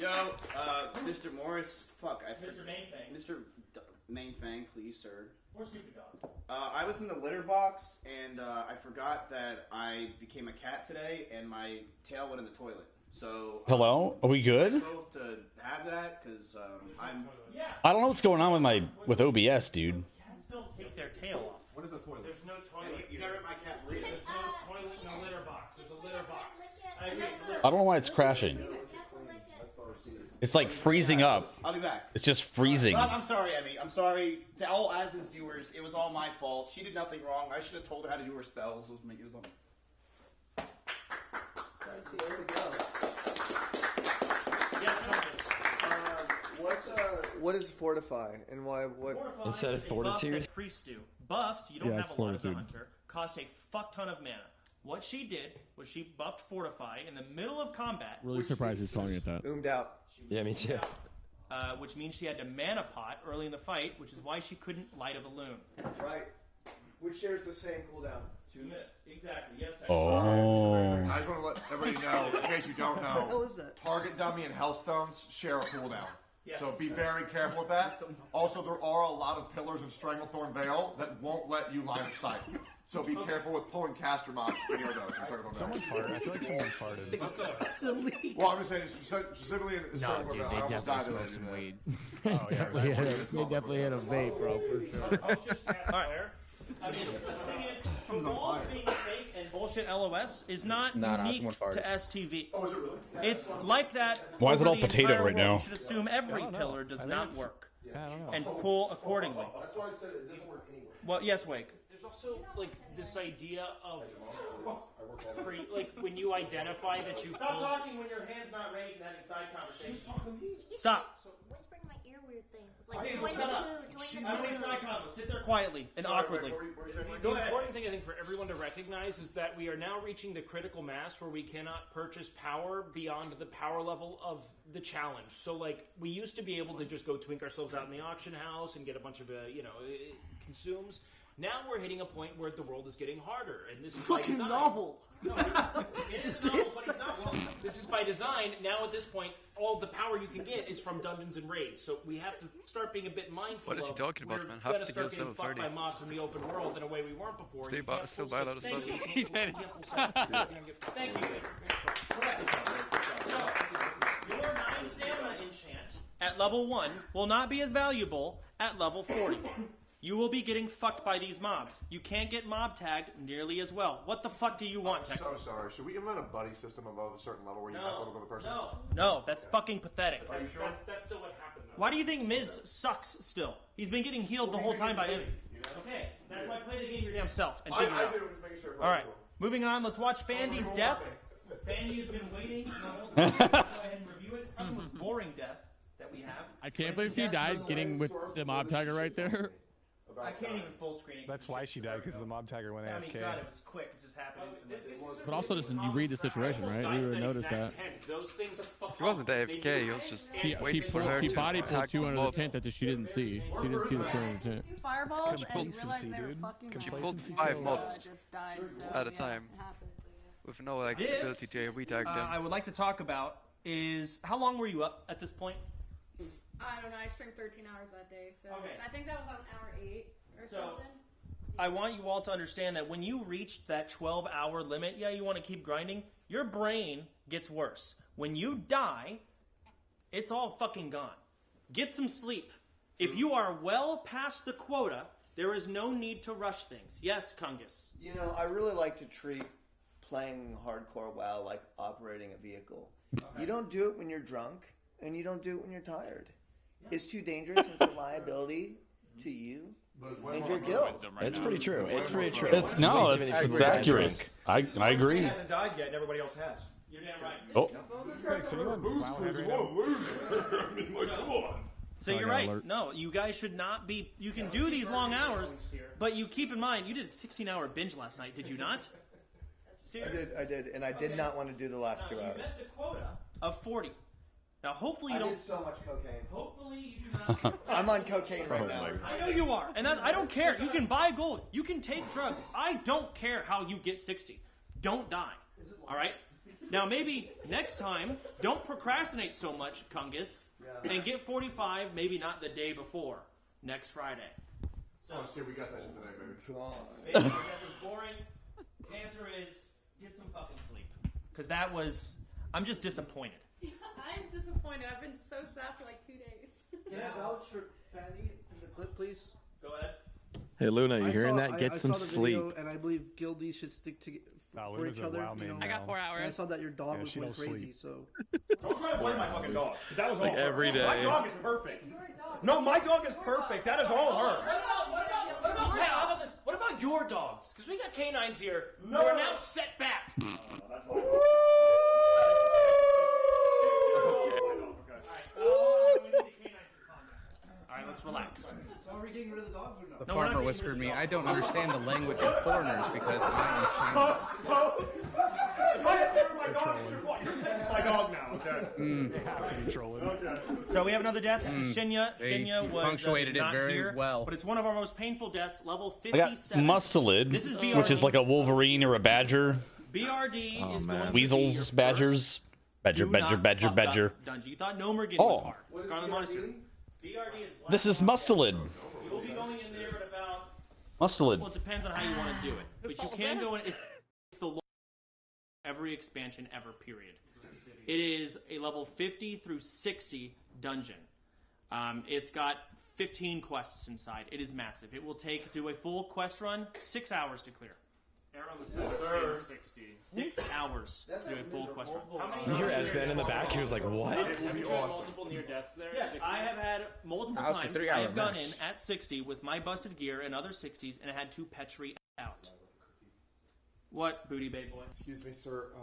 Yo, Mr. Morris, fuck, Mr. Mainfang. Mr. Mainfang, please, sir. Or Stupid Dog. I was in the litter box, and I forgot that I became a cat today, and my tail went in the toilet. So hello, are we good? I'm supposed to have that because I'm. Yeah. I don't know what's going on with OBS, dude. Cats don't take their tail off. What is a toilet? There's no toilet. You never let my cat live. There's no toilet in a litter box. There's a litter box. I agree. I don't know why it's crashing. It's like freezing up. I'll be back. It's just freezing. I'm sorry, Emmy. I'm sorry to all Aslan's viewers. It was all my fault. She did nothing wrong. I should have told her how to do her spells. It was on. What is fortify and why? What Fortify instead of is a fortitude? buff that priests do. Buffs, you don't Yeah, have it's a lot as a fortitude. hunter, cost a fuck ton of mana. What she did was she buffed Fortify in the middle of combat. Really surprised he's calling it that. Oomed out. Yeah, me too. Which means she had to mana pot early in the fight, which is why she couldn't light a balloon. Right. Which shares the same cooldown. 2 minutes. Exactly. Yes, Texas. Oh. I just want to let everybody know, in case you don't know, hell is that? Target Dummy and Hellstones share a cooldown. Yes. So be very careful with that. Also, there are a lot of pillars in Stranglethorn Vale that won't let you line of sight. So be careful with pulling caster mobs near those in Stranglethorn Someone Vale. farted. I feel like someone farted. Well, I'm just saying, specifically in No, Stranglethorn dude, Vale, they I almost died definitely of smoked some that. weed. They definitely hit a vape, bro, for sure. Alright. I mean, the thing is, walls being fake and bullshit LOS is not unique someone farted. to STV. Oh, is it really? It's like that. Why is it over all the potato entire right world. now? You should assume every pillar does not work and pull accordingly. That's why I said it doesn't work anywhere. Well, yes, Wake. There's also like this idea of like when you identify that you Stop pull. talking when your hand's not raised and having side conversations. He's Stop. whispering in my ear weird things. Like, Okay, join shut the up. clue, join the I'm having clue. side convo. Sit there quietly and awkwardly. The important thing I think for everyone to recognize is that we are now reaching the critical mass where we cannot purchase power beyond the power level of the challenge. So like we used to be able to just go twink ourselves out in the auction house and get a bunch of consumes. Now we're hitting a point where the world is getting harder, and this is Fucking by design. novel. No, it is novel, but it's not. Well, this is by design. Now at this point, all the power you can get is from dungeons and raids. So we have to start being a bit mindful. What is he talking about, we're man? Have gonna to kill start getting several fucked by 30s. mobs in the open world in a way we weren't before. Still You buy- can't still pull buy a lot of six- stuff. thank you. You can't pull seven. Thank you. Correct. So, your 9 stamina enchant at level 1 will not be as valuable at level 40. You will be getting fucked by these mobs. You can't get mob tagged nearly as well. What the fuck do you want, I'm Tech? so sorry. Should we implement a buddy system above a certain level where you have to live with a person? No, that's fucking pathetic. Are you sure? That's still what happened, though. Why do you think Miz sucks still? He's been getting healed the whole time by Emmy. Okay, that's why play the game your damn self and figure it I out. do. Just making sure. Alright, moving on, let's watch Fandy's death. Fandy has been waiting. Go ahead and review it. It's probably the most boring death that we have. I can't believe she died getting with the mob tagger right there. I can't even full screen it. That's why she died, because the mob tagger went I mean, AFK. God, it was quick. It just happened instantly. But also, just you read the situation, right? You would notice that. Those things He wasn't AFK, he was just waiting for her She to body pulled attack 2 the under the mob. tent that she didn't see. She didn't see the 2 under the tent. Two fireballs and realized Complacency, they were dude. fucking She bad. pulled Complacency 5 kills. mobs Just died, so, at a yeah, time it happens, I guess. with no like This, ability to retag them. I would like to talk about is how long were you up at this point? I don't know. I streamed 13 hours that day, so Okay. I think that was on hour 8 or So, something. I want you all to understand that when you reach that 12-hour limit, yeah, you want to keep grinding, your brain gets worse. When you die, it's all fucking gone. Get some sleep. If you are well past the quota, there is no need to rush things. Yes, Kungus. You know, I really like to treat playing hardcore WoW like operating a vehicle. You don't do it when you're drunk, and you don't do it when you're tired. It's too dangerous and it's a liability to you and your guild. It's pretty true. It's pretty true. It's no, Way too it's, many it's people die accurate. drunk. I agree. He hasn't died yet, and everybody else has. You're damn right. Oh, So you on WoW head right now? I mean, like, come on. So you're got right. alert. No, you guys should not be. You can do these long hours, but you keep in mind you did a 16-hour binge last night, did you not? I did, and I did not want to do the last 2 You hours. met the quota of 40. Now, hopefully you I don't. did so much cocaine. Hopefully you do not. I'm on cocaine right now. I know you are, and I don't care. You can buy gold. You can take drugs. I don't care how you get 60. Don't die. All right. Now, maybe next time, don't procrastinate so much, Kungus, and get 45, maybe not the day before, next Friday. So, we got that shit today, baby. Maybe that's boring. The answer is get some fucking sleep. Because that was, I'm just disappointed. I'm disappointed. I've been so sad for like 2 days. Can I vouch for Fanny in the clip, please? Go ahead. Hey Luna, you hearing that? Get some sleep. And I believe guildies should stick together for each other. I got 4 hours. And I saw that your dog was going crazy, so. Don't try to blame my fucking dog, because that was all Like her. every day. My dog is perfect. No, my dog is perfect. That is all her. What about your dogs? Because we got canines here who are now set back. Alright, let's relax. So are we getting rid of the dogs or The farmer whispered me, I don't understand the language of foreigners because I am Chinese. My dog now, okay. They have to be trolling. So we have another death. This is Shinya. They Shinya was punctuated it not very here, well. but it's one of our most painful deaths, level I got 57. Mustelid, This is which is BRD. like a Wolverine or a badger. BRD is going Weasels, to be your badgers. Badger, do badger, not badger, fuck badger. up dungeon. You thought No Mergin Oh. was hard. Scarlet Monastery. BRD is black. This is Mustelid. You will be going in there at about. Mustelid. Well, it depends on how you want to do it, but you can go in. It's the longest every expansion ever. Period. It is a level 50 through 60 dungeon. It's got 15 quests inside. It is massive. It will do a full quest run 6 hours to clear. Error on the side, 60. 6 hours to do a full quest run. How many? You hear Esvan in the back? He was like, "What?" Have you had multiple near deaths there? Yes, I have had multiple House for times. 3 I hour have gone max. in at 60 with my busted gear and other 60s, and I had 2 Petri out. What, Booty Bay Boy? Excuse me, sir.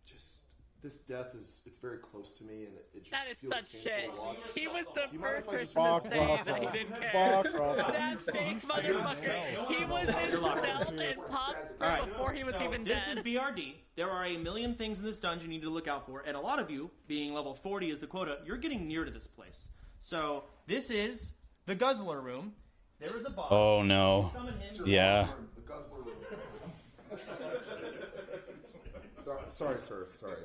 Just this death it's very close to me, and it just That is feels such painful shit. to watch. He was Do the you mind first if I just person walk to say across that he it? didn't care. Fuck off. That fake motherfucker. He was in stealth and pop sprint before he was even This dead. is BRD. There are a million things in this dungeon you need to look out for, and a lot of you, being level 40 is the quota, you're getting near to this place. So, this is the Guzzler Room. There is a boss. Oh no. Summon him. Yeah. The guzzler room. Sorry, sir. Sorry.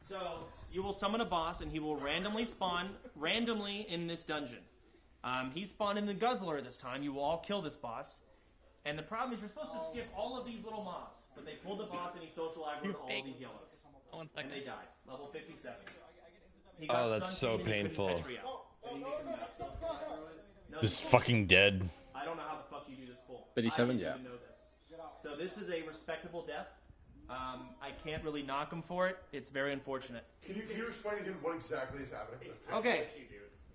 So, you will summon a boss, and he will randomly spawn in this dungeon. He spawned in the Guzzler this time. You will all kill this boss. And the problem is you're supposed to skip all of these little mobs, but they pulled the boss and he social aggroed all of these yellows. 1 second. And they died. Level 57. Oh, that's so painful. Just fucking dead. I don't know how the fuck you do this full. 57, I didn't yeah. even know this. So this is a respectable death. I can't really knock him for it. It's very unfortunate. Can you explain again what exactly is happening? Okay.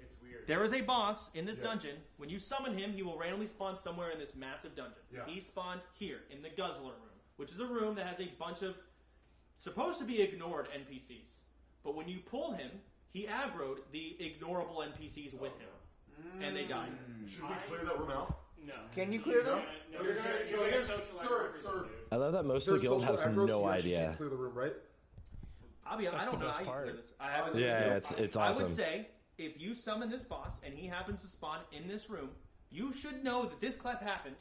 It's weird. There is a boss in this dungeon. When you summon him, he will randomly spawn somewhere in this massive dungeon. Yeah. He spawned here in the Guzzler Room, which is a room that has a bunch of supposed to be ignored NPCs. But when you pull him, he aggroed the ignorable NPCs with him, and they died. Should we clear that room out? No. Can you clear them? No, you're gonna social Sir. I love that most of the guild has no idea. Clear the room, right? I don't know how you clear this. I haven't. Yeah, it's I awesome. would say if you summon this boss and he happens to spawn in this room, you should know that this clap happened,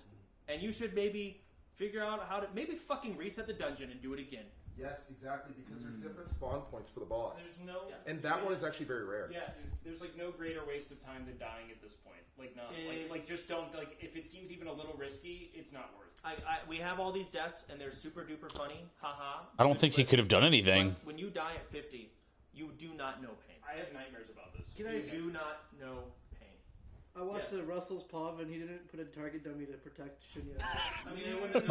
and you should maybe figure out how to maybe fucking reset the dungeon and do it again. Yes, exactly, because there's different spawn points for the boss. There's no. And that one is actually very rare. Yes. There's like no greater waste of time than dying at this point. Like not like just don't like if it seems even a little risky, it's not worth. We have all these deaths and they're super duper funny. Haha. I don't think he could have done anything. When you die at 50, you do not know pain. I have nightmares about this. Can I You do not know pain. I watched the Russell's POV and he didn't put a target dummy to protect Shinya. I mean, it wouldn't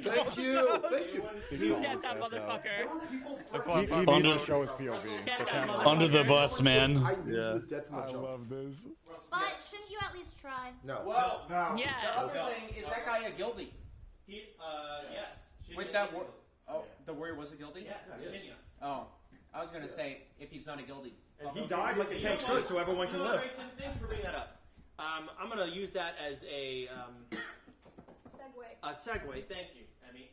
Thank you. Thank you. Get that motherfucker. That's why He needs to show his POV. Get that motherfucker. Under the bus, man. I knew he was dead from the I jump. love this. But shouldn't you at least try? No. Well, No. Yes. the other thing is that guy a guildie? He, yes. With that the warrior was a guildie? Yes, Shinya. Oh, I was gonna say if he's not a guildie. And he died like a tank shirt, so everyone can live. Grayson, thank you for bringing that up. I'm going to use that as a segue. Thank you, Emmy.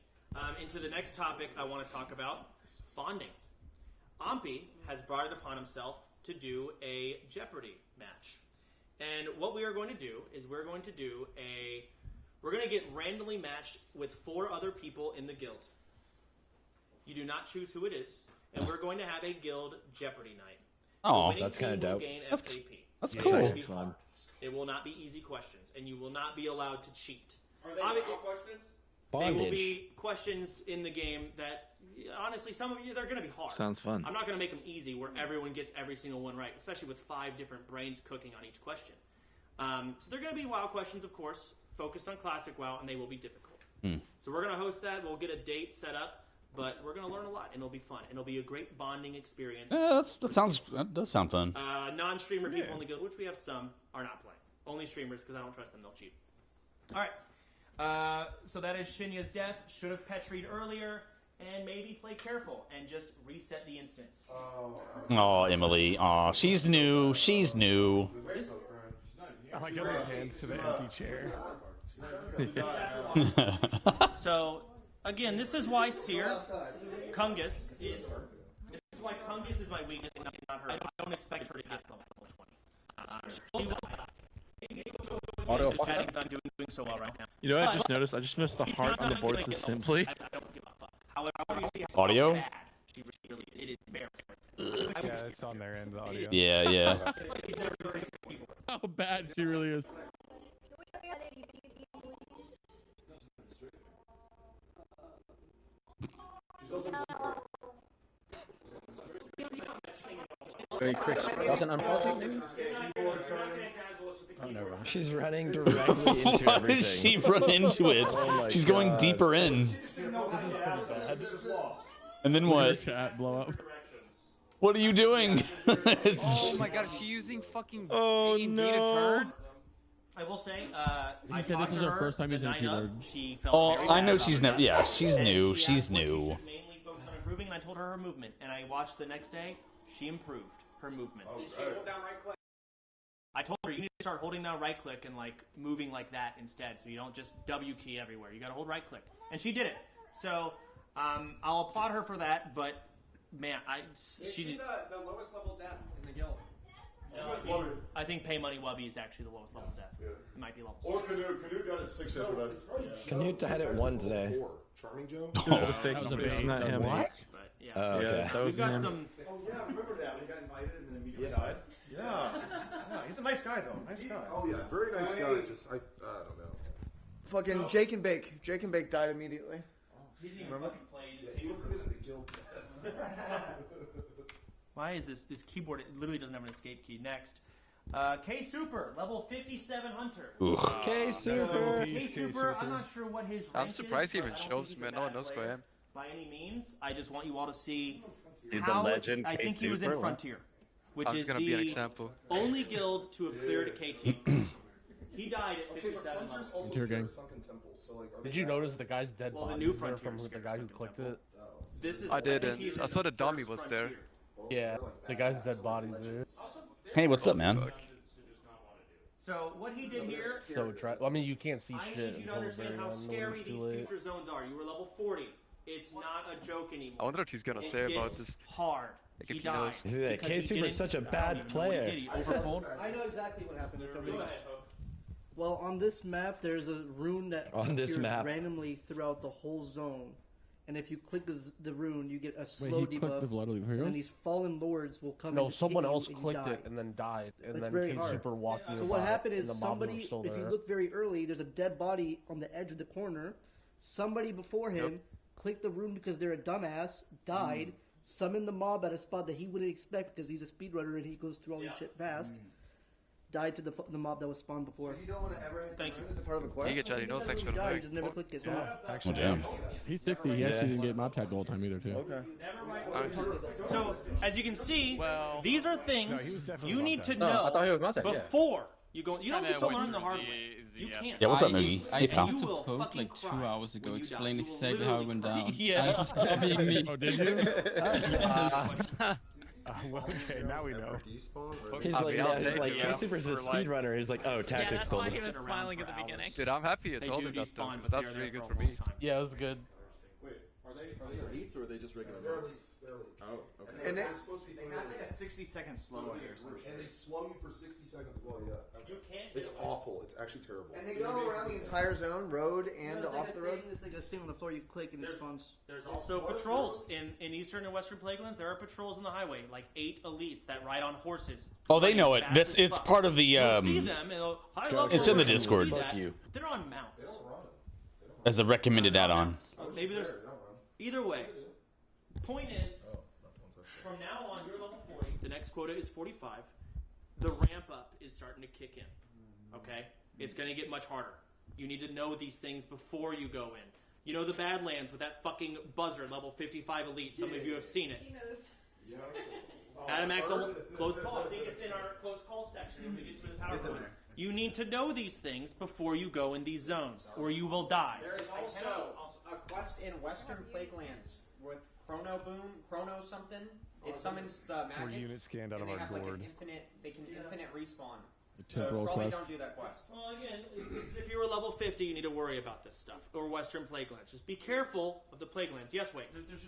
Into the next topic I want to talk about, bonding. Ompy has brought it upon himself to do a Jeopardy match. And what we are going to do is we're going to get randomly matched with 4 other people in the guild. You do not choose who it is, and we're going to have a guild Jeopardy night. Oh, that's kind of dope. That's It cool. will be fun. It will not be easy questions, and you will not be allowed to cheat. Are they WoW questions? They will be questions in the game that, honestly, some of you, they're going to be hard. Sounds fun. I'm not going to make them easy where everyone gets every single one right, especially with 5 different brains cooking on each question. So they're going to be WoW questions, of course, focused on classic WoW, and they will be difficult. So we're going to host that. We'll get a date set up, but we're going to learn a lot, and it'll be fun. And it'll be a great bonding experience. That does sound fun. Non-streamer people on the guild, which we have some, are not playing. Only streamers, because I don't trust them. They'll cheat. All right. So that is Shinya's death. Should have petried earlier, and maybe play careful and just reset the instance. Oh, Emily. Oh, she's new. She's new. I like giving hands to the empty chair. So, again, this is why Kungus is. This is why Kungus is my weakness, and not her. I don't expect her to get level 20. Auto Chatting's not doing so well right now. You know what I just noticed? I just noticed the heart on the board says simply. Audio? It is embarrassing. Yeah, it's on their end, the audio. Yeah. How bad she really is. Very quick. Wasn't unpausing, maybe? Oh, never mind. She's running directly into Why everything. did she run into it? She's going deeper in. This is pretty bad. And then what? Chat blow up. What are you doing? Oh my god, is she using fucking data turn? I will say, He said this is her first time using a keyboard. She felt Oh, very I bad know about she's it. never. Yeah, she's And new. she She's asked what she new. should mainly focus on improving, and I told her her movement, and I watched the next day. She improved her movement. Did she hold down right click? I told her you need to start holding down right click and like moving like that instead, so you don't just W key everywhere. You got to hold right click, and she did it. So I'll applaud her for that. But man, Is she the lowest level death in the guild? No, I think Pay Money Wubby is actually the lowest level death. It might be level 6. Or Canute got it 6 yesterday. Canute died at 1 today. Charming Joe? That was a fake. That was a bait. Not him. What? But, yeah. Okay. Yeah, that was We've got him. some. Oh yeah, I remember that when he got invited and then immediately died. Yeah. He's a nice guy though. Nice guy. Oh yeah, very nice guy. Just I don't know. Fucking Jake and Bake. Jake and Bake died immediately. He didn't even fucking play. He wasn't in the guild. Why is this keyboard? It literally doesn't have an escape key. Next, K Super, level 57 Hunter. K Super. K Super. I'm not sure what his. I'm rank surprised is, he but even I don't shows, think he's man. a No one bad knows who I player am. by any means. I just want you all to see Dude, the how legend, I K think he was in Super, what? Frontier, which I'm is just gonna be an the example. only guild to have cleared a KT. He died at 57 Frontiers also Interrogate. sunken temples. So like, Did you notice the guy's dead Well, the body new was there Frontiers from the scared guy who Sunken clicked Temple. it? This is. I think didn't. he's I in saw the dummy first was there. Frontier. Yeah, the guy's dead body's there. Hey, what's up, man? So what he did here. So I mean, you can't see I shit need you to until understand very how when scary it's too these late. future zones are. You were level 40. It's not a joke anymore. I wonder what he's gonna say about It's this. hard. Like, He if he died. knows. He's like, because K he Super didn't- is such a I don't bad even know what he player. did. He overpulled. I know exactly what happened. If Go ahead, Hope. Well, on this map, there's a rune that On this appears map. randomly throughout the whole zone. And if you click the rune, you get a Wait, slow he clicked debuff. the blood of the And heroes? then these fallen lords will come. No, and someone hit you else and you clicked die. it and then died, and It's then very K hard. Super walked nearby. So what happened and is the mobs were somebody, still if you there. look very early, there's a dead body on the edge of the corner. Somebody before him clicked the rune because they're a dumbass, died, summoned the mob at a spot that he wouldn't expect because he's a speedrunner and he goes through all this shit fast. Died to the mob that was spawned before. You don't want to ever hit the Thank rune as a part of a quest? You get Johnny no sex You for the die, you back. just never clicked it. So Oh, damn. He's 60. He actually didn't get mob tagged the whole time either, too. Okay. So as you can see, Well, these are things he was definitely you need to mob No, know I thought he was mob tagged, yeah. before you go. You don't get to learn the hard way. You can't. Yeah, what's up, Moogie? I Hey, pal. sent You a will post fucking like 2 cry hours ago when you die. explaining You will exactly how it literally went down. Yeah. And it's copying me. Oh, did you? Yes. Well, okay, now we know. He's I'll like, be- I'll yeah, he's take like, it, K yeah, Super's a for, like- speedrunner. He's like, oh, Yeah, tactics that's told why me. he was smiling at the beginning. Dude, I'm happy you They told do him that though, despawn, because but that's they're really there good for for a long me. time. Yeah, it was good. Wait, are they elites or are they just regular elites? Oh, okay. And it's supposed to be 3 That's like minutes. a 60-second slow here. And they slow you for 60 seconds as well, yeah. You can't It's get awful. It's actually terrible. And they So go you around the basically- entire zone, road and it's like off a the road. thing- It's like a thing on the floor you click and it spawns. There's also patrols in Eastern and Western Playgrounds. There are patrols on the highway, like 8 elites that ride on horses. Oh, they running know it. fast That's as it's fuck. part of the You'll see them. And they'll, "High level It's in the alert." You'll Discord. see Fuck that. you. They're on mounts. as a recommended add-on. Maybe there's. Either way, point is, from now on, you're level 40. The next quota is 45. The ramp up is starting to kick in. Okay? It's going to get much harder. You need to know these things before you go in. You know the Badlands with that fucking buzzer, level 55 elite. Some of you have seen it. He knows. Adam X, close call. I think it's in our close call section when we get to the PowerPoint. You need to know these things before you go in these zones, or you will die. There is also a quest in Western Plaguelands with Chrono Boom, Chrono something. It summons the maggots. We're unit scanned out and of they our have like gourd. an infinite. They can infinite respawn. A temporal probably quest. don't do that quest. Well, again, if you were level 50, you need to worry about this stuff. Or Western Plaguelands. Just be careful of the Plaguelands. Yes, wait. There's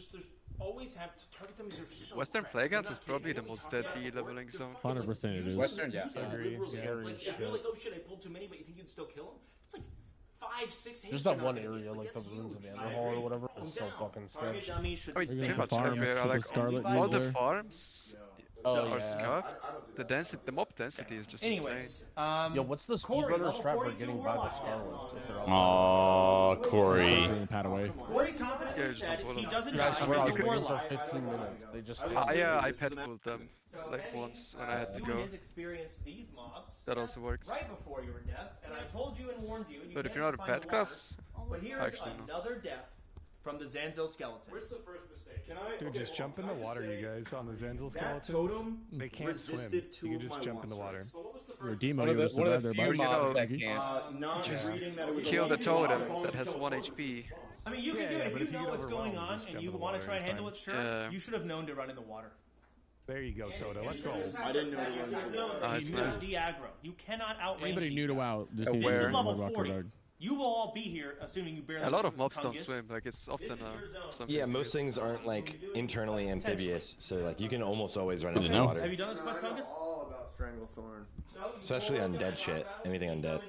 always have to target them. Are so Western crap. Plaguelands You're is not probably the kidding. most Yeah, deadly leveling zone. 100% it is. Western, yeah. I Agree. Scary Like, as shit. You're like, oh shit, I pulled too many, but you think you'd still kill them? It's like 5, 6 hits. There's you're that not one gonna area, get. like the That's ruins of huge. Vanderhall or whatever. Calm It's so down. fucking Target strange. dummy should Oh, be it's Are you pretty gonna much have farms everywhere. with Like the Scarlet all News the there? farms Oh, are yeah. scuffed. The density, the mob density is just Anyways, insane. Yo, what's the Corey, speedrunner level strat for 42 getting by the Warlock. Scarlets if they're outside? Aw, Corey. Taking the pad away. Corey confidently Yeah, just said don't pull he them. doesn't Guys, die where I because was he's waiting for warlock. 15 minutes. They just stayed. Yeah, I pet pulled them like once when I had to You and go. his experience these mobs That also works. right before your death, and I told you and warned you. And you But if you're managed not a to find pet the water. cuss, But here's actually, no. another death from the Zanzil skeleton. Where's the first mistake? Can I? Dude, just jump in the water, you guys, on the Zenzel That skeletons. totem They can't swim. resisted two You of can just my jump in the one water. strikes. So what was the You're a first demo, One you of the, would one of survive the there, few bud. mobs that Buggy. can't. Not Just reading that it was kill a the lazy totem boss. that has 1 HP. I mean, you can Yeah, do yeah, it. but If if you you know get what's going overwhelmed, on just and jump you in the want to water, try and you're handle fine. it, sure. Yeah. You should have known to run in the water. There you go, Soda. Let's go. I didn't know it was Nice, You nice. need aggro. You cannot outrange Anybody these new to guys. WoW just Aware. needs This to is learn level about Rocket 40. Dog. You will all be here, assuming you barely. A lot of lose mobs don't Tungus. swim. Like it's often some. Yeah, most things aren't like internally amphibious, so like you can almost always run Good into to the know. water. Have you done this quest, I know Tungus? all about Stranglethorn. Especially undead shit. Anything undead.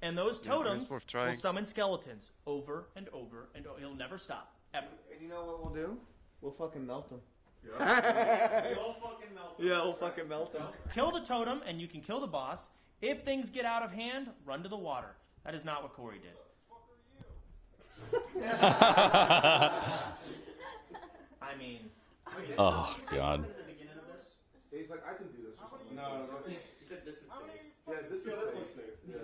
And those Yeah, it's totems worth will trying. summon skeletons over and over and over. He'll never stop, ever. And you know what we'll do? We'll fucking melt them. Yeah, we'll fucking melt them. Yeah, we'll fucking melt them. Kill the totem, and you can kill the boss. If things get out of hand, run to the water. That is not what Corey did. I mean, Oh, God. He's like, I can do this or something. No. He said this is safe. Yeah, this is safe. Yeah.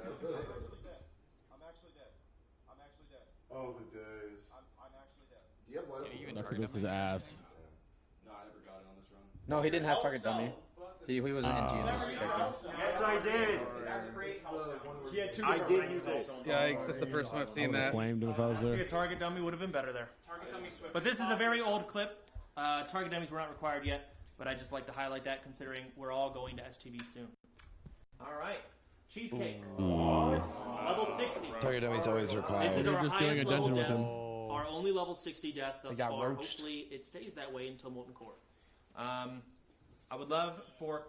I'm actually dead. I'm actually dead. Oh, the days. I'm actually dead. Do you have light? Succubus' ass. No, I never got it on this run. No, he didn't have target dummy. He was an NG in this character. Yes, I did. I did use it. Yikes, that's the first time I've I seen would have that. flamed him if I was I think there. a target dummy would have been better there. But this is a very old clip. Target dummies were not required yet, but I just like to highlight that considering we're all going to STV soon. All right, cheesecake. Level 60. Target dummies always required. This is You're our just doing highest a dungeon level with death. him. Our only level 60 death thus They got far. roached. Hopefully it stays that way until Molten Core. I would love for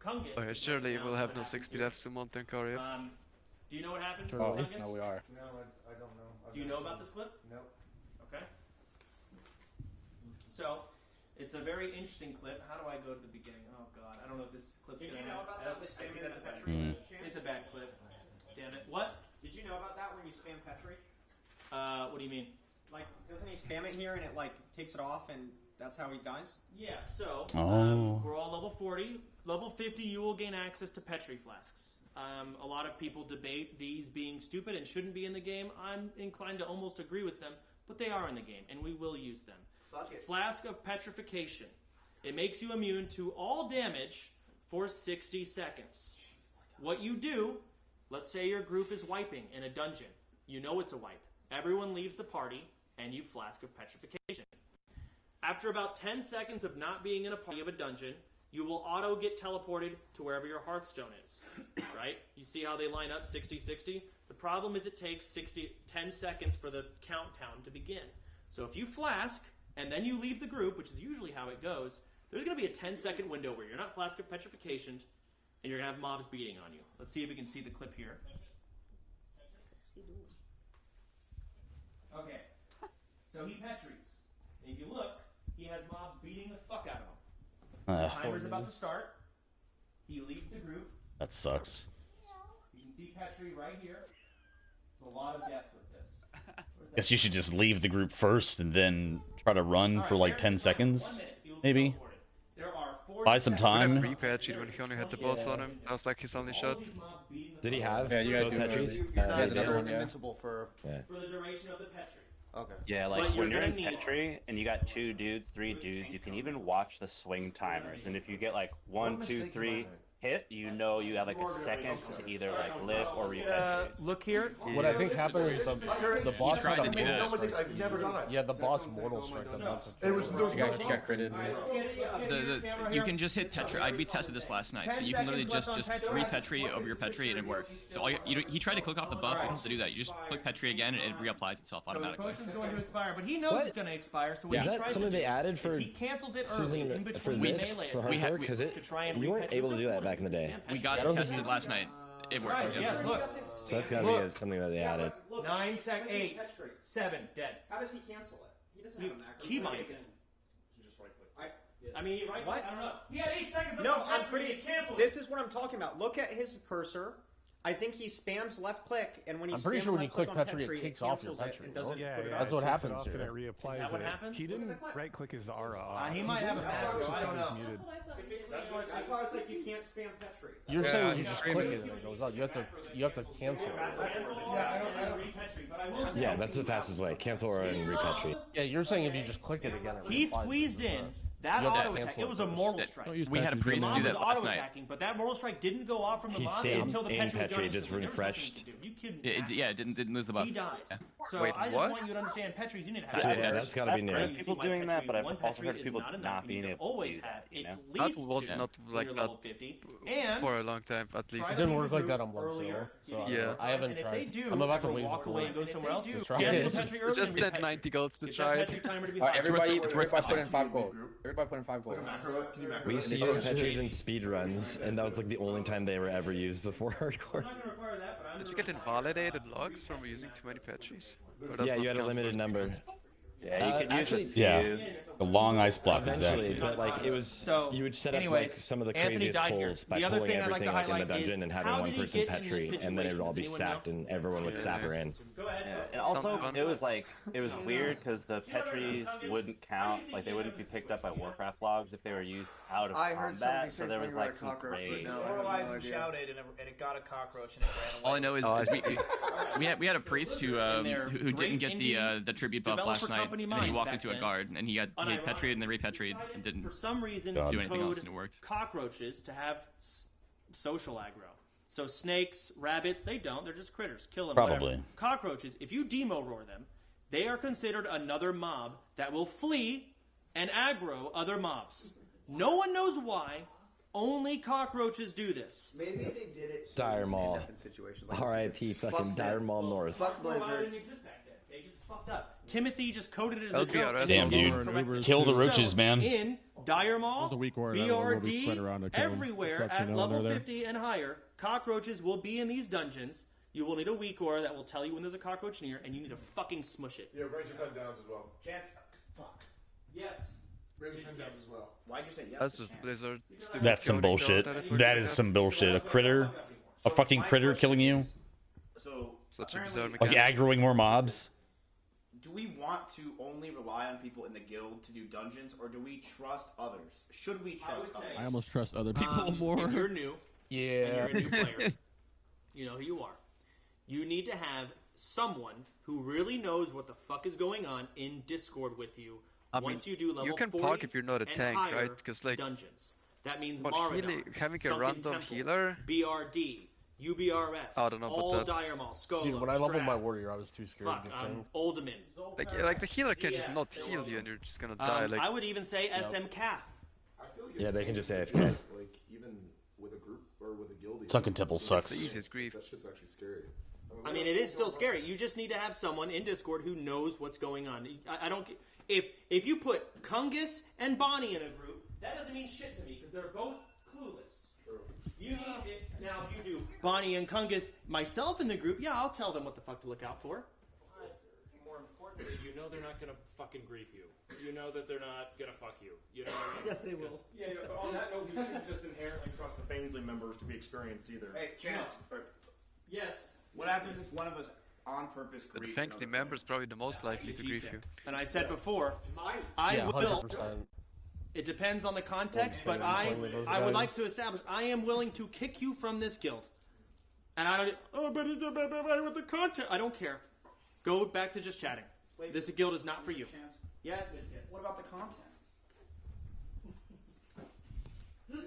Kungus. Okay, surely to we'll know have what no happened. 60 deaths in Mountain Courier. Do you know what happened? Oh, Kungus? no, we are. No, I don't know. Do you know about this clip? No. Okay. So, it's a very interesting clip. How do I go to the beginning? Oh God, I don't know if this clip's Did gonna you know have. about that? I think that's a bad. Mm. It's a bad clip. Damn it. What? Did you know about that when you spam Petri? What do you mean? Like, doesn't he spam it here and it like takes it off and that's how he dies? Yeah. So, Oh. we're all level 40. Level 50, you will gain access to Petri flasks. A lot of people debate these being stupid and shouldn't be in the game. I'm inclined to almost agree with them, but they are in the game, and we will use them. Fuck it. Flask of Petrification. It makes you immune to all damage for 60 seconds. What you do, let's say your group is wiping in a dungeon. You know it's a wipe. Everyone leaves the party, and you Flask of Petrification. After about 10 seconds of not being in a party of a dungeon, you will auto get teleported to wherever your Hearthstone is, right? You see how they line up 60-60? The problem is it takes 10 seconds for the countdown to begin. So if you Flask, and then you leave the group, which is usually how it goes, there's going to be a 10-second window where you're not flask of petrification, and you're going to have mobs beating on you. Let's see if we can see the clip here. Okay, so he petries. And if you look, he has mobs beating the fuck out of him. The timer's about to start. He leaves the group. That sucks. You can see Petri right here. There's a lot of deaths with this. Guess you should just leave the group first and then try to run for like 10 seconds, maybe. Buy some time. Pre-patched when he only had the boss on him. That was like his only shot. Did he have Yeah, you gotta both do Petries? He has another one, yeah. Invincible for the duration of the Petri. Okay. Yeah, But like you're when you're in gonna need- Petri and you got 2 dudes, 3 dudes, you can even watch the swing timers. And if you get like 1, 2, 3 hit, you know you have like a second to either like live or repetri. Look here. What I think happened is the boss tried had to a do mortal that. strike. I've never done it. Yeah, the boss mortal strike. That's It was You got critted. You can just hit Petri. We tested this last night, so you can literally just re-Petri over your Petri and it works. So all he tried to click off the buff. You don't have to do that. You just click Petri again and it reapplies itself automatically. Potion's going to expire, but he knows What? it's going to expire. So what Is he that tries something to they do added is for he cancels it season early in for between this melee for attacks. hardcore? Because to try and you weren't re-Petri able to do yourself. that back in the day. We got it tested last night. It works. Right, Yes. yes, look. So that's gotta be something that they added. 9 sec 8 7 dead. How does he cancel it? He doesn't You have an macro. keybinds it. I mean, right? What? I don't know. He had 8 seconds. No, of I'm Petri, pretty. he canceled This it. is what I'm talking about. Look at his cursor. I think he spams left click, and when he I'm pretty spams sure when you left click click on Petri, it takes off your cancels it Petri, and no? doesn't Yeah, put it yeah, That's it what takes happens it off and here. it reapplies Is that what it. happens? He didn't right-click his aura off. He might have a macro. I don't know. Muted. That's why I was like, you can't spam Petri. You're Yeah, saying you you just stream click it. it and it goes out. You have to cancel it. Yeah, that's the fastest way. Cancel or and repetri. Yeah, you're saying if you just click it again, it He reapplies squeezed it. in that You have to auto attack. cancel It was a first. mortal strike. We had a priest Mob do was that last auto night. attacking, but that mortal strike didn't go off from the He mob stayed until the in Petri was Petri, going. just So never refreshed. fucking do. You kidding? It didn't lose the buff. He dies. Yeah. So Wait, I just what? want you to understand Petri's unit has. Yeah, that's gotta be I've new. heard people doing that, but I've One also Petri heard is people not enough. not You being need to able to always do have that, you know? at That least was two not when like you're that level 50. And for a long time, at least. It didn't work like that on Blood Sailor, earlier. so Yeah. I haven't And if they tried. do, I'm about to ever waste walk the away coin. and go somewhere else. To try Get it. the Petri early Just and that re-Petri. 90 golds to Get try that it. Petri timer to be Alright, fast. everybody put in 5 gold. Everybody put in 5 gold. Can you macro We used to use Petris in speed runs, and that was like the only time they were ever used before hardcore. I'm not gonna require that, but I'm Did you gonna get invalidated logs from using too many Petris? Or does Yeah, not you had a count limited for number. defense? Yeah, you could use actually, a few. Yeah, the long ice block, Eventually, exactly. but like it was, So, you would set up anyways, like some of the Anthony craziest died here. pulls by The other pulling thing I'd like everything to like in the highlight dungeon is and having how one did he person get in this petri, and then it would all be situation? Does stacked anyone and everyone would Yeah. sapper in. Go ahead. Yeah, and also Something it was like it was weird because the Petris wouldn't count, like they wouldn't be picked up by Warcraft logs if they were used out of I heard combat. somebody So say there was something like about a some cockroach, but gray. no, I have no Moralized and idea. shouted, and it got a cockroach and it ran away. All I know is, Oh, I we had a priest who didn't get the tribute buff last night, and then he walked into a guard and he had petried and then repetried and didn't For some reason, do anything else, code and it worked. cockroaches to have social aggro. So snakes, rabbits, they don't. They're just critters. Kill them. Probably. Whatever. Cockroaches, if you demo roar them, they are considered another mob that will flee and aggro other mobs. No one knows why. Only cockroaches do this. Maybe they did it. Dire Mall. End up in situations like R.I.P. fucking Fuck Dire that. Mall North. Fuck Well, why Blizzard. didn't exist back then? They just fucked up. Timothy just coded it as a LBRS joke. and Damn, they dude. corrected it. Kill the roaches, So, man. In Dire Mall, That was a weak word. I don't know what we spread around BRD, to kill 'em. everywhere Thought you at know level they're there. 50 and higher, cockroaches will be in these dungeons. You will need a weak aura that will tell you when there's a cockroach near, and you need to fucking smush it. Yeah, raise your pen downs as well. Chance. Fuck. Yes. Raise your pen downs as well. Why'd you say yes? That's to just Chance? Blizzard. Stupid That's some coding bullshit. code it works That like is some bullshit. A critter, a fucking my critter question killing you, is, So Such a apparently, bizarre like aggroing more mobs. do we want to only rely on people in the guild to do dungeons, or do we trust others? Should we trust others? I almost trust other people more. If you're new, Yeah. and you're a new player, you know who you are. You need to have someone who really knows what the fuck is going on in Discord with you. I mean, Once you do level you can 40 park if you're not a and tank, higher right? Because like, dungeons. That means but Maradon, having a Sunken random Temple, healer. BRD, UBRS, I don't know about all that. Dire Mall, Skolo, Dude, when I leveled my Strap, warrior, I was too scared fuck, to get tanked. Alderman. Like the healer can just not heal you and you're just gonna die. Like I would even say SM Cath. I feel like Yeah, they can it's just say scary, AFK. Like even with a group or with a guild. even, Sunken Temple it's sucks. the easiest grief. That shit's actually scary. I mean, it is still scary. You just need to have someone in Discord who knows what's going on. I don't. If you put Kungus and Bonnie in a group, that doesn't mean shit to me because they're both clueless. You need it. Now, if you do Bonnie and Kungus, myself in the group, yeah, I'll tell them what the fuck to look out for. More importantly, you know they're not gonna fucking grief you. You know that they're not gonna fuck you. You know. Yeah, they will. Yeah, but on that note, we shouldn't just inherently trust the Bangsley members to be experienced either. Hey, Chance. Yes. What happens if one of us on purpose The griefs Fankly member is probably the most likely to grief you. And I said before, I will. It depends on the context, but I would like to establish I am willing to kick you from this guild. And I don't. Oh, but with the content, I don't care. Go back to just chatting. This guild is not for you. Yes. What about the content?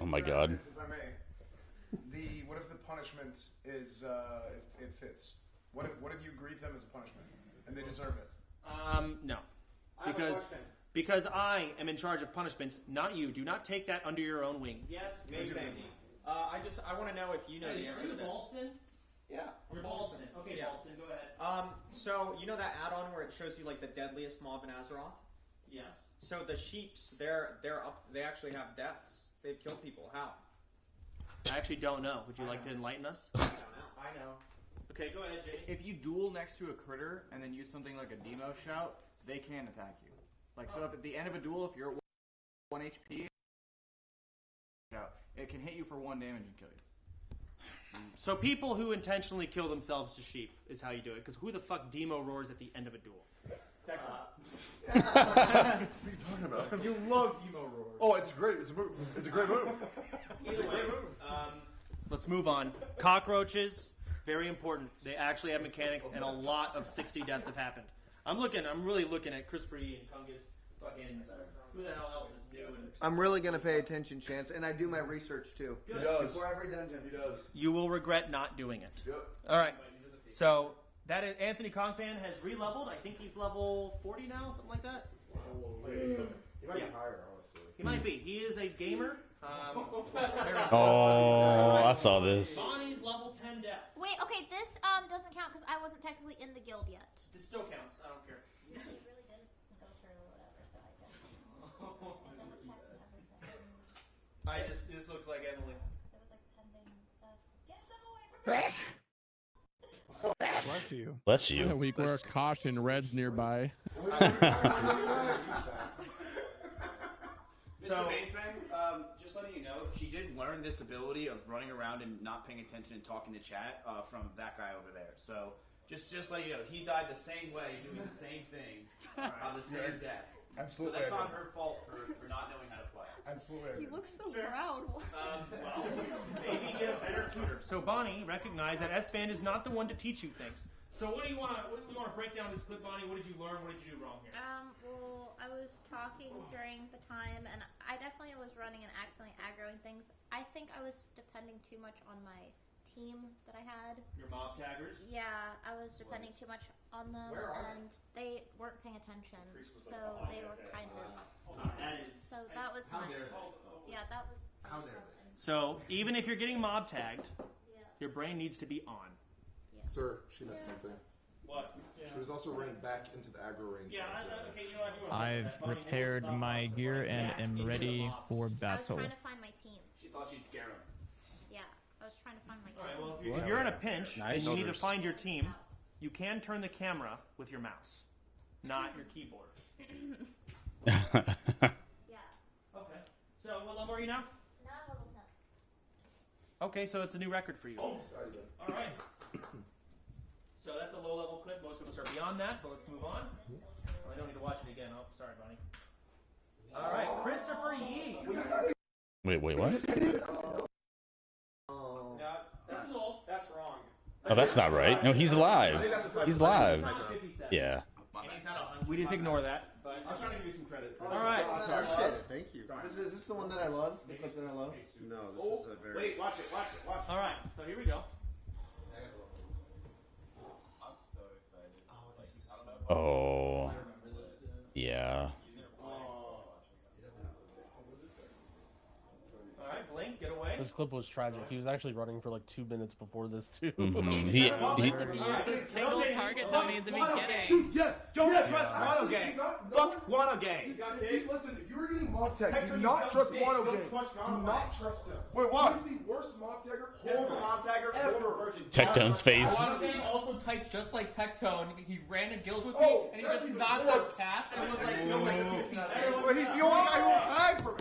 Oh my god. If I may, what if the punishment is if it fits? What if you grieve them as a punishment and they deserve it? No, I have a question. because I am in charge of punishments, not you. Do not take that under your own wing. Yes, maybe. I want to know if you know the answer to this. Yeah. You're Balston. Okay, Yeah. Balston, go ahead. So you know that add-on where it shows you like the deadliest mob in Azeroth? Yes. So the sheeps, they're up. They actually have deaths. They've killed people. How? I actually don't know. Would you like to enlighten us? I know. Okay, go ahead, JD. If you duel next to a critter and then use something like a demo shout, they can attack you. Like, so if at the end of a duel, if you're at 1 HP, it can hit you for 1 damage and kill you. So people who intentionally kill themselves to sheep is how you do it. Because who the fuck demo roars at the end of a duel? What are you talking about? You love Demo Roar. Oh, it's great. It's a move. It's a great move. Either way, let's move on. Cockroaches, very important. They actually have mechanics, and a lot of 60 deaths have happened. I'm really looking at Christopher E. and Kungus. Fucking who the hell else is new? And I'm really gonna pay attention, Chance, and I do my research too. Good. He does. Before every dungeon. He does. You will regret not doing it. Yep. All right. So that is Anthony Kongfan has re-leveled. I think he's level 40 now, something like that. He might be higher, honestly. He might be. He is a gamer. Oh, I saw this. Bonnie's level 10 death. Wait, okay, this doesn't count because I wasn't technically in the guild yet. This still counts. I don't care. He really did go through whatever, so I guess. This looks like Emily. There was like pending stuff. Get them away from me! Bless you. Bless you. Yeah, we wear caution reds nearby. So, main thing, just letting you know, she did learn this ability of running around and not paying attention and talking to chat from that guy over there. So, just let you know, he died the same way, doing the same thing on the same death. Absolutely. So that's not her fault for not knowing how to play. Absolutely. He looks so proud. Well, maybe get a better tutor. So Bonnie recognized that S-Band is not the one to teach you things. So what do you want to break down this clip, Bonnie? What did you learn? What did you do wrong here? Well, I was talking during the time, and I definitely was running and accidentally aggroing things. I think I was depending too much on my team that I had. Your mob taggers? Yeah, I was depending too much on them, and they weren't paying attention, so they were kind of. That is. So that was my. Yeah, that was. How dare they? So even if you're getting mob tagged, your brain needs to be on. Sir, she missed something. What? She was also running back into the aggro range. Yeah, okay, you know what? I've repaired my gear and am ready for I was battle. trying to find my team. She thought she'd scare him. Yeah, I was trying to find my team. All right, well, if you're in a pinch and you need to find your team, you can turn the camera with your mouse, not your keyboard. Yeah. Okay. So what level are you now? Now I'm level 10. Okay, so it's a new record for you. Oh, sorry, then. All right. So that's a low-level clip. Most of us are beyond that, but let's move on. Well, I don't need to watch it again. Oh, sorry, Bonnie. All right, Christopher Yee. Wait, what? That's wrong. Oh, that's not right. No, he's alive. He's alive. Yeah. We just ignore that. I'm trying to give you some credit. All right. Sorry. Shit. Thank you. Is this the one that I love? The clip that I love? No, this is a very. Wait, watch it. All right, so here we go. Oh. Yeah. All right, Blink, get away. This clip was tragic. He was actually running for like 2 minutes before this too. Mhm. He- Single target dummy in the beginning. Dude, yes. Don't yes, trust Guano actually, Gang. do not- Fuck Guano Gang. Listen, if you were getting mob tag, do not trust Guano Gang. Do not trust him. Wait, why? He's the worst mob tagger Horrible mob tagger, horrible version. Tectone's face. Guano Gang also types just like Tectone. He ran in guilds with Oh, me, and he that's just even knocked worse. out Taft and was like, no, like 15 Well, he's the only guy who will tag for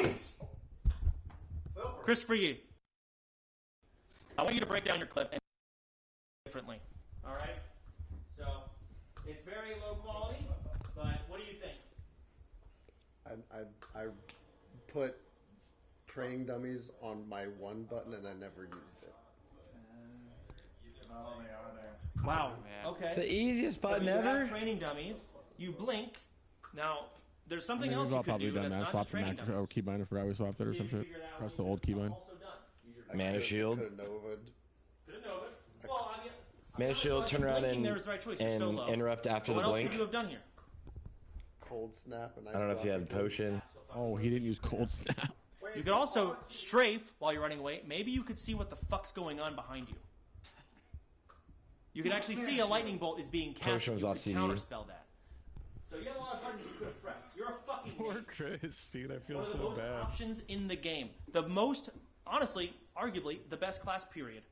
me. Cease! Christopher Yee, I want you to break down your clip and differently. All right. So it's very low quality, but what do you think? I put training dummies on my one button and I never used it. Oh, they are there. Wow. Okay. The easiest So button you ever? have training dummies. You blink. Now there's I something mean, else we've you all could probably do done that's that. not Swap just the training macro dummies. keybind. I forgot we swapped it or some shit. Press the old keybind. Mana shield. Could have Nova'd. Well, I mean, Mana shield, turn around blinking and, there was the right choice. You're so low. interrupt after What the else blink. could you have done here? Cold snap and I don't know if you had potion. Oh, he didn't use cold snap. You could also strafe while you're running away. Maybe you could see what the fuck's going on behind you. You could actually see a lightning bolt is being cast. Potion was You off could CD. counterspell that. So you have a lot of buttons you could have pressed. You're a fucking Poor idiot. Chris, dude. I feel One of the so most bad. options in the game. The most, honestly, arguably, the best class period.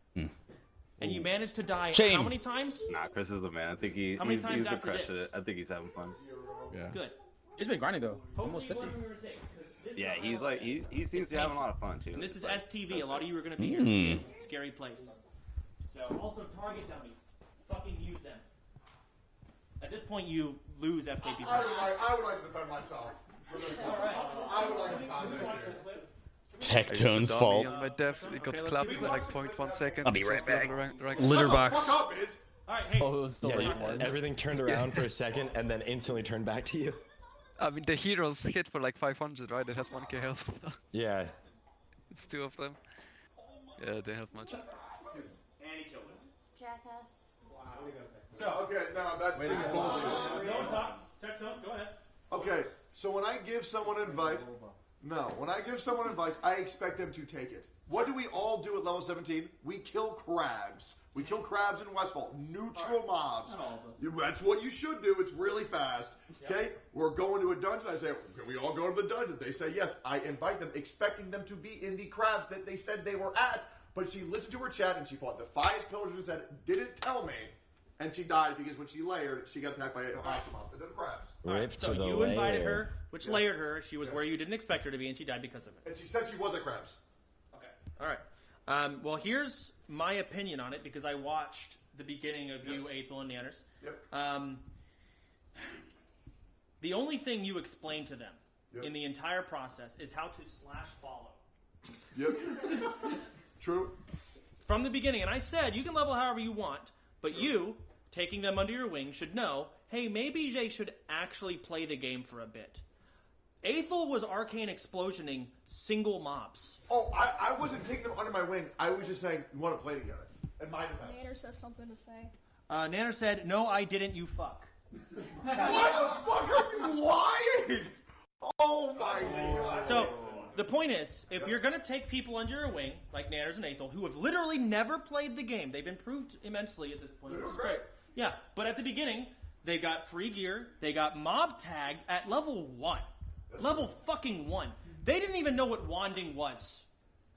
And you managed to die Shame. how many times? Nah, Chris is the man. I think How many he's times been after crushing this? it. I think he's having fun. Yeah. Good. He's been grinding though. Almost Hopefully 50. you learn from your mistakes, 'cause this is Yeah, not he's gonna like help. he seems It's to be having a painful. lot of fun too. And this is It's like, STV. A lot of you are going to be Hmm. here. Scary place. So also target dummies. Fucking use them. At this point, you lose FKP. I would like to defend myself. For this one. I would like to defend this here. Tectone's I fault. used a dummy on my death. It got clapped in like 0.1 second. I'll be so right still back. rank- Litter box. All right, hey. Oh, it was the late one. Everything turned around for a second and then instantly turned back to you. I mean, the heroes hit for like 500, right? It has 1k health. Yeah. It's 2 of them. Yeah, they have much. And he killed him. Jackass. So, Okay, no, that's bullshit. No one talk. Tectone, go ahead. Okay, so when I give someone advice, I expect them to take it. What do we all do at level 17? We kill crabs. We kill crabs in Westfall. Neutral mobs. That's what you should do. It's really fast. Okay? We're going to a dungeon. I say, can we all go to the dungeon? They say yes. I invite them, expecting them to be in the crabs that they said they were at. But she listened to her chat and she fought Defias Pillagers and said, didn't tell me. And she died because when she layered, she got attacked by a last mob. Instead of crabs. Rip So to the you invited layer. her, which layered her. She was where you didn't expect her to be, and she died because of it. And she said she was at crabs. Okay. All right. Well, here's my opinion on it because I watched the beginning of you, Aethel, and Nanners. Yep. The only thing you explain to them Yep. in the entire process is how to slash follow. Yep. True. From the beginning, and I said you can level however you want, but you, taking them under your wing, should know, hey, maybe Jay should actually play the game for a bit. Aethel was arcane explosioning single mobs. Oh, I wasn't taking them under my wing. I was just saying, we want to play together. In my defense. Nader says something to say. Nanner said, no, I didn't, you fuck. What the fuck are you lying? Oh my god. So, the point is, if you're going to take people under your wing, like Nanners and Aethel, who have literally never played the game, they've improved immensely at this point. They're doing great. Yeah, but at the beginning, they got free gear, they got mob tagged at level 1. Level fucking 1. They didn't even know what wanding was.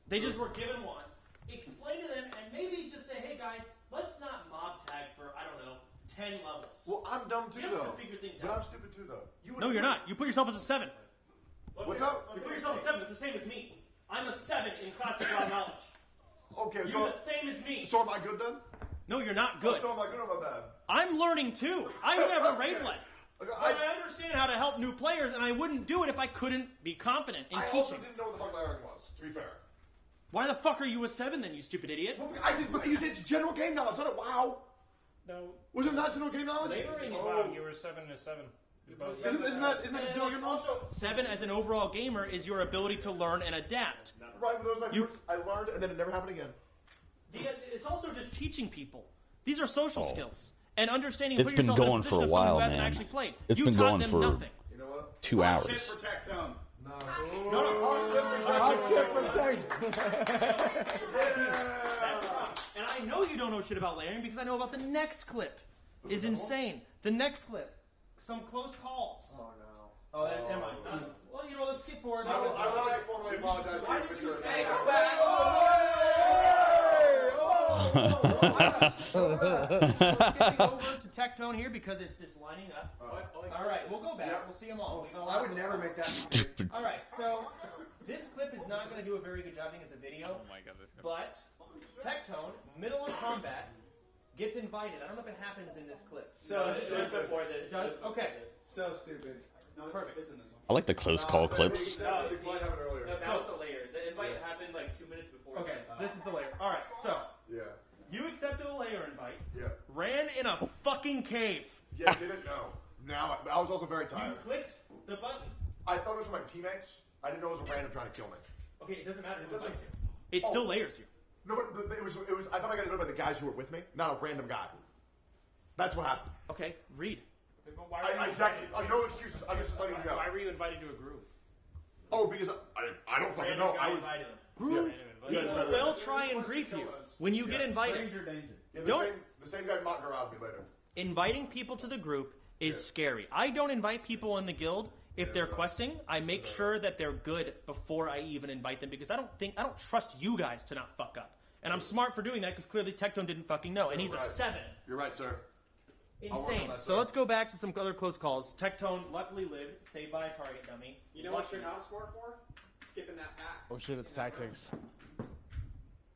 They just were given wands. Explain to them and maybe just say, hey guys, let's not mob tag for, I don't know, 10 levels. Well, I'm dumb too, Just though. to figure things But out. I'm stupid too, though. No, you're not. You put yourself as a 7. What's up? You put yourself as a 7. It's the same as me. I'm a 7 in classic raw knowledge. Okay, You're so the same as me. So am I good then? No, you're not good. Oh, so am I good or am I bad? I'm learning too. I've never raid Okay. bled. Okay, But I understand how to help new players, and I wouldn't do it if I couldn't be confident in I teaching. also didn't know what the fuck layering was, to be fair. Why the fuck are you a 7 then, you stupid idiot? Well, I did, but it's general game knowledge, not a WoW. No. Was it not general game knowledge? Wow, you were 7 to 7. Isn't that just general game knowledge? 7 as an overall gamer is your ability to learn and adapt. Right, but that was my first, I learned and then it never happened again. It's also just teaching people. These are social skills. And understanding It's put been yourself in going the for a position of someone while, who hasn't man. actually played. It's You been taught going them for nothing. 2 hours. Shit for Tectone. And I know you don't know shit about layering because I know about the next clip. Is insane. The next clip, some close calls. Oh no. Oh, never mind. Well, you know, let's skip forward. I would like to formally apologize to you, Mr. Skipping over to Tectone here because it's just lining up. All right, we'll go back. We'll see them all. I would never make that mistake. All right, so this clip is not going to do a very good job. I think it's a video. Oh my god, this guy. But Tectone, middle of combat, gets invited. I don't know if it happens in this clip. So stupid before this. It does? Okay. So stupid. Perfect. I like the close call clips. No, that was the layer. The invite happened like 2 minutes before. Okay, so this is the layer. All right, so you accepted a layer invite. Ran in a fucking cave. Yeah, didn't know. Now I was also very tired. You clicked the button. I thought it was my teammates. I didn't know it was a random trying to kill me. Okay, it doesn't matter. It still layers you. No, but it was. I thought I got to know about the guys who were with me, not a random guy. That's what happened. Okay, read. Exactly. No excuses. I'm just letting you know. Why were you invited to a group? Oh, because I don't fucking know. I would. Group. People will try and grief you when you get invited. Yeah, the same guy mocked around me later. Inviting people to the group is scary. I don't invite people in the guild if they're questing. I make sure that they're good before I even invite them because I don't trust you guys to not fuck up. And I'm smart for doing that because clearly Tectone didn't fucking know, and he's a 7. You're right, sir. Insane. So let's go back to some other close calls. Tectone luckily lived, saved by a target dummy. You know what you're not smart for? Skipping that pack. Oh shit, it's tactics.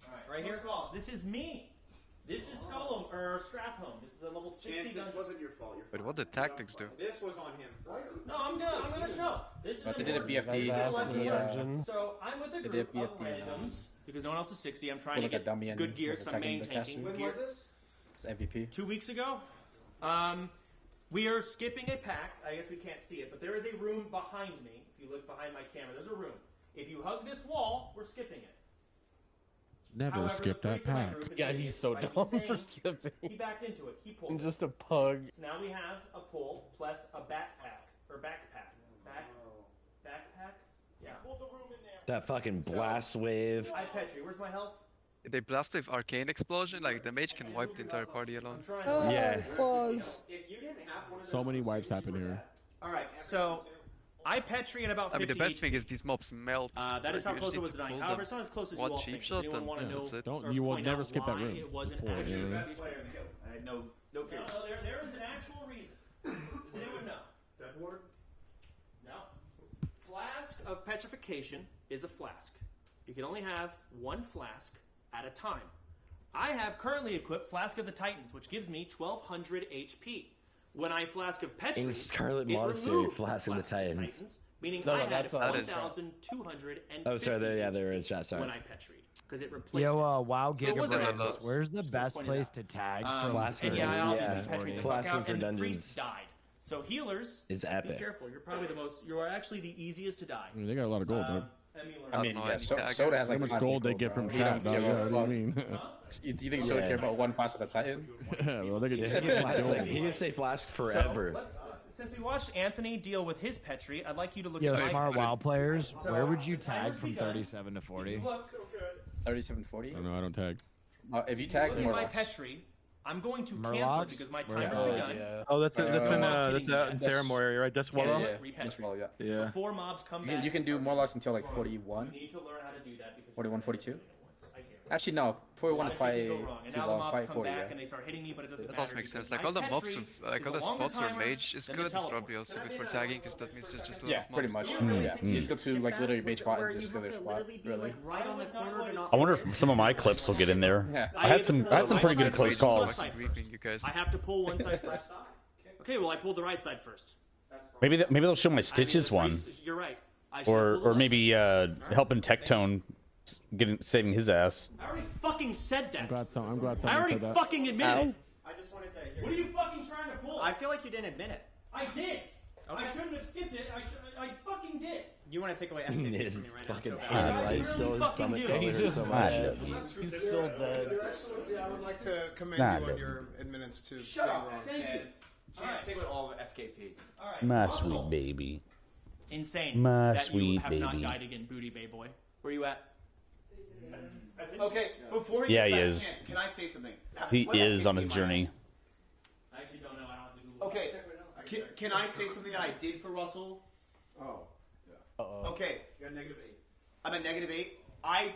Alright, right here. Calls. This is me. This is Skull or Strap Home. This is a level 60 Chance, this dungeon. wasn't your fault. Wait, what did tactics do? This was on him. No, I'm gonna show. This is But they did a BFD. So I'm with a They group did of BFD, randoms because no one else is 60. I'm trying like to a dummy get and good gear was because I'm attacking main the tanking. caster. When was this? It's MVP. 2 weeks ago. We are skipping a pack. I guess we can't see it, but there is a room behind me. If you look behind my camera, there's a room. If you hug this wall, we're skipping it. Never However, skip the that priest in my pack. group is Yeah, an he's idiot. so By dumb saying for skipping. He backed into it. He pulled. And it. just a pug. So now we have a pull plus a backpack or backpack. Backpack. Yeah. Pull the room in there. That fucking blast wave. Hi Petri, where's my health? They blast with arcane explosion, like the mage can wipe the entire party alone. Yeah. If you didn't have one of those So many wipes happen here. All right, so I Petri at about 50 I mean, the best HP. thing is these mobs melt. That is like, how you close just it need was to to dying. pull However, them. it's not as close as One you all cheap think. Does shot, anyone then want to know? that's it. Don't or you will point never out skip that why room. It wasn't Just pull it, actually you know? the best Player in the guild. I had no fears. No, there is an actual reason. Does anyone know? Death Ward? No. Flask of petrification is a flask. You can only have one flask at a time. I have currently equipped Flask of the Titans, which gives me 1200 HP. When I Flask of Petri, In Scarlet it Monastery, removed Flask of the Titans. meaning No, I had that's 1,250. Oh, sorry, there is chat, sorry. When I Petried, because it replaced Yo, it. WoW So it wasn't Gigabytes. close. Where's the Just best pointed place out. to tag And from? yeah, I obviously yeah. Petried the fuck Flasking out, for and the dungeons. priest died. So healers, Is be epic. careful. You're probably the most. You are actually the easiest to die. I mean, they got a lot of gold, dude. I mean, No, yeah, any Soda has How like much 5 gold they people, get from bro. He chat, don't dog? give Yeah, a what do you fuck. mean? You think Soda care about one fast of the Titan? Yeah, well, they Yeah, get he can say Flask forever. So, since we watched Anthony deal with his Petri, I'd like you to look Yo, at my smart WoW players, So, where would you the tag timer's from begun. 37 to 40? Look, 3740? Oh, no, I don't tag. If you tag look at my Morlocks. Petri. I'm going to cancel Murlocs? it because my Where's timer's that? begun. Yeah. Oh, that's in That's Theramore area, right? That's Wallow? Yeah, Repetri. that's well, yeah. Yeah. Before mobs come You can, back. you can do Morlocks until like 41. You need to learn how to do that because 41, 42? I can't. Actually, no. 41 is A lot of shit probably can go wrong. And too now the long. mobs Probably come 40, back yeah. and they start hitting me, but it doesn't That matter. does make sense. because Like all the my mobs Petri with like is all a the longer spots where timer mage is than good, the it's teleport. probably also good for tagging because that means there's just a lot Yeah, of pretty mobs. much. Mm, Yeah. You just go to like literally mage spot and just do their spot. Really. Right on the corner to not. I wonder if some of my clips will get in there. Yeah. I had some pretty good close Just calls. fucking reaping you guys. I have to pull one side first. Okay, well I pulled the right side first. Maybe they'll show my stitches one, You're right. I should or pull the left maybe helping Tectone saving his ass. I already fucking said that. I'm glad someone I already said that. fucking admitted it. I just wanted to hear. What are you fucking trying to pull? I feel like you didn't admit it. I did. I shouldn't have skipped it. I fucking did. You want to take away FKP His from me right now fucking so bad. hand, right? Still his stomach do. probably He's hurts just so much. dead. He's still dead. Your Excellency, I would like to commend Nah, you on don't. your admittance to Shut being up. wrong. Thank you. Chance, stick with all of FKP. All right. My Also, sweet baby. insane My that you sweet have not baby. died again, Booty Bay Boy. Where you at? Okay, before he Yeah, gets he back, is. Can I say something? He What is on a activity am I journey. I actually don't know. I don't have to Google. Okay, can I say something that I did for Russell? Oh, yeah. Okay, You're at -8. I'm at -8. I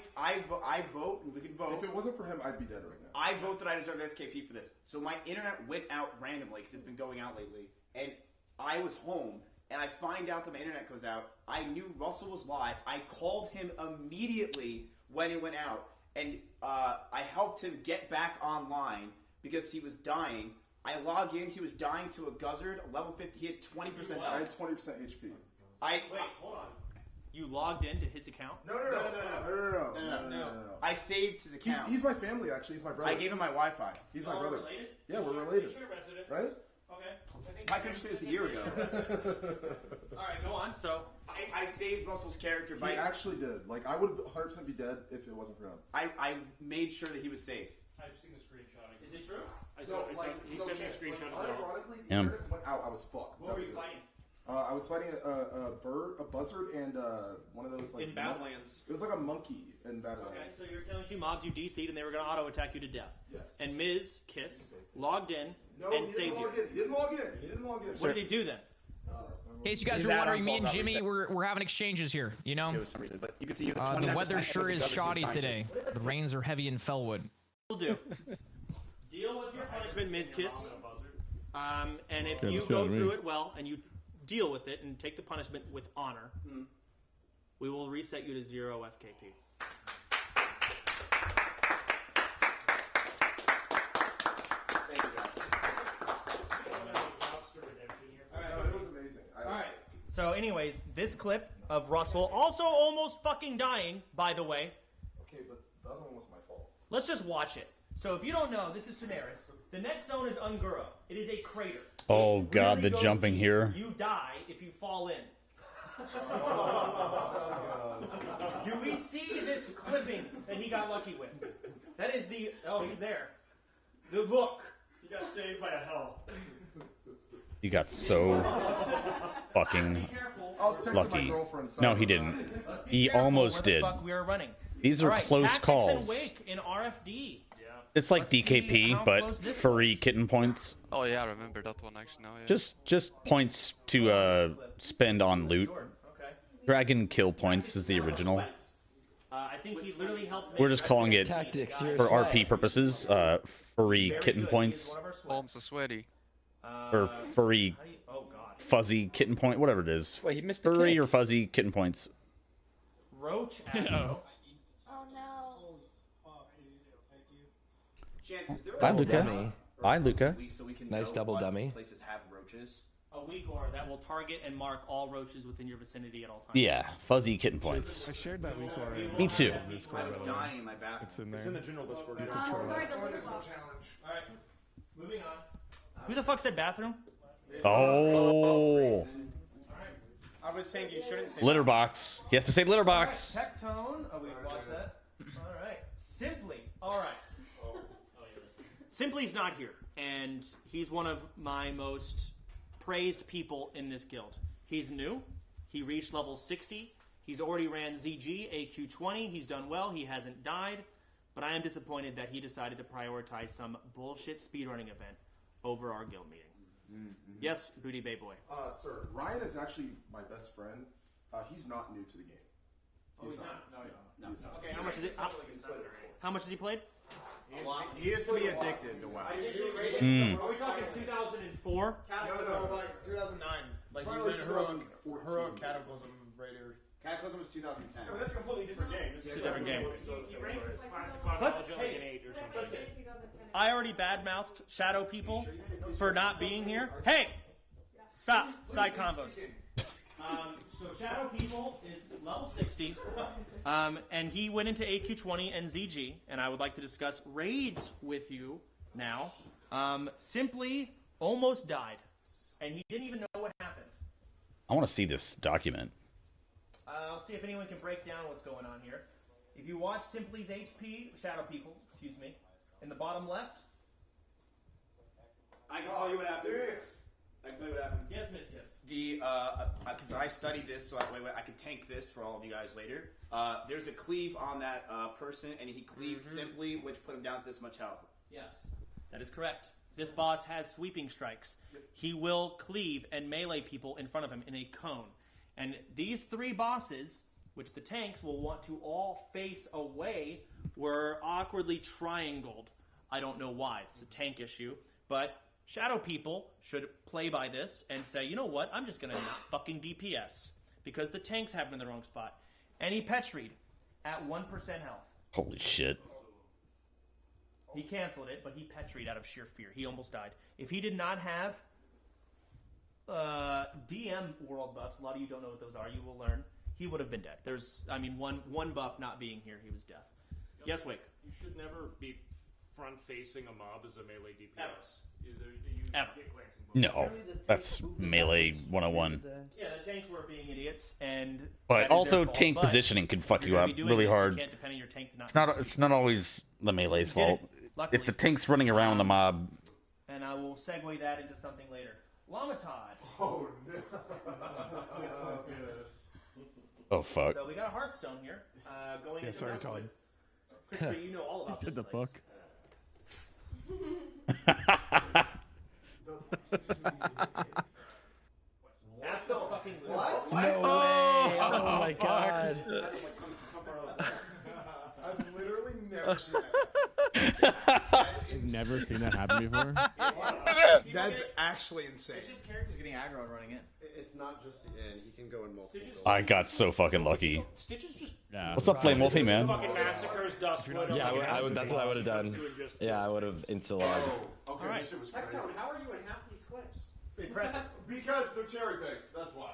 vote, and we can vote. If it wasn't for him, I'd be dead right now. I vote that I deserve FKP for this. So my internet went out randomly because it's been going out lately, and I was home, and I find out that my internet goes out. I knew Russell was live. I called him immediately when it went out, and I helped him get back online because he was dying. I log in. He was dying to a guzzard, level 50. He had 20% health. I had 20% HP. Wait, hold on. You logged into his account? No. I saved his account. He's my family, actually. He's my brother. I gave him my Wi-Fi. He's my brother. Related? Yeah, we're related. Right? Okay. I could have said this a year ago. All right, go on. So I saved Russell's character by. He actually did. Like, I would 100% be dead if it wasn't for him. I made sure that he was safe. I've seen the screenshot. Is it true? He sent me a screenshot of that. Ironically, Yeah. the internet went out. I was fucked. What were you fighting? I was fighting a bird, a buzzard, and one of those like In Battlelands. It was like a monkey in Battlelands. Okay, so you're killing two mobs you DC'd and they were going to auto attack you to death. Yes. And Ms. Kiss logged in No, and he saved didn't you. log in. He didn't log in. He didn't log in. What did he do then? In case you guys were wondering, me and Jimmy, we're having exchanges here, you know? But you can see The weather sure is shoddy today. The rains are heavy in Fellwood. Will do. Deal with your punishment, Ms. Kiss. And if Good you shot, go me. through it well and you deal with it and take the punishment with honor, we will reset you to 0 FKP. Thank you, guys. No, it was amazing. All right. So, anyways, this clip of Russell also almost fucking dying, by the way. Okay, but the other one was my fault. Let's just watch it. So, if you don't know, this is Daenerys. The next zone is Ungura. It is a crater. Oh It god, really the goes jumping deep. here. You die if you fall in. Do we see this clipping that he got lucky with? That is the... Oh, he's there. The look. He got saved by a hell. He got so fucking I was texting my lucky. girlfriend. No, he didn't. He almost Where did. the fuck we are running. These are All right, close tactics calls. And wake in RFD. It's like Let's see DKP, how but close this furry kitten points. Oh yeah, I remember that one actually now. Yeah. Just points to spend on loot. Okay. Dragon kill points is the original. I think he literally helped. We're just calling it Tactics, for you're swag. RP purposes. Furry kitten points I'm so sweaty. or furry Oh god. fuzzy kitten point, whatever it is. Wait, he missed the Furry kick. or fuzzy kitten points. Roach. Aggro. Oh no. Chances there Bye, are Luca. dummy. Bye, Luca. So we can Nice know double what dummy. Places have roaches. A weak aura that will target and mark all roaches within your vicinity at all times. Yeah, fuzzy kitten points. I shared that week already. Me too. I was dying in my bathroom. It's in there. It's in the general Discord. It's a troll. Sorry, the loot box. All right. Moving on. Who the fuck said bathroom? Oh, I was saying you shouldn't say litter box. He has to say litter box. Tectone. Oh, we watched that. All right. Simply. All right. Simply's not here, and he's one of my most praised people in this guild. He's new. He reached level 60. He's already ran ZG, AQ20. He's done well. He hasn't died. But I am disappointed that he decided to prioritize some bullshit speedrunning event over our guild meeting. Yes, Booty Bay Boy. Sir, Ryan is actually my best friend. He's not new to the game. He's not. No, he's not. Okay, how much is it? How much has he played? He used to be addicted to WoW. Are we talking 2004? No. like 2009. Like you Probably ran heroic Cataclysm Raider. Cataclysm was 2010. Yeah, but that's a completely different game. This It's a different game. Classic chronology like an 8 or something. I already badmouthed Shadow people for not being here. Hey! Stop. Side combos. So Shadow People is level 60, and he went into AQ20 and ZG, and I would like to discuss raids with you now. Simply almost died, and he didn't even know what happened. I want to see this document. I'll see if anyone can break down what's going on here. If you watch Simply's HP, Shadow People, excuse me, in the bottom left. I can tell you what happened. I can tell you what happened. Yes, Miss Kiss. Because I studied this, so I could tank this for all of you guys later. There's a cleave on that person, and he cleaved simply, which put him down to this much health. Yes, that is correct. This boss has sweeping strikes. He will cleave and melee people in front of him in a cone. And these 3 bosses, which the tanks will want to all face away, were awkwardly triangled. I don't know why. It's a tank issue. But shadow people should play by this and say, you know what? I'm just going to not fucking DPS. Because the tanks have him in the wrong spot. And he petried at 1% health. Holy shit. He canceled it, but he petried out of sheer fear. He almost died. If he did not have DM world buffs, a lot of you don't know what those are, you will learn, he would have been dead. There's, one buff not being here, he was deaf. Yes, Wake. You should never be front-facing a mob as a melee DPS. Ever. No, that's melee 101. Yeah, the tanks were being idiots, and But also tank positioning can fuck you up really hard. You can't depend on your tank to not It's not always the melee's fault. If the tank's running around the mob, and I will segue that into something later. Lamatod. Oh no. oh fuck. So we got a Hearthstone here. Going into sorry, Westwood. Todd. Christopher, you know all about He said this the place. fuck. That's a fucking What? No way. Oh my god. I've literally never seen that. You've never seen that happen before? That's actually insane. It's just characters getting aggro and running in. It's not just the end. He can go in multiple. I got so fucking lucky. Stitches just. Yeah. What's up, Flame Wolfie, man? Fucking massacres Dustwood. Yeah, I would, that's what I would have done. Yeah, I would have insta-logged. Okay, All right. this shit was crazy. Tectone, how are you in half these clips? Impressive. Because they're cherry picked. That's why.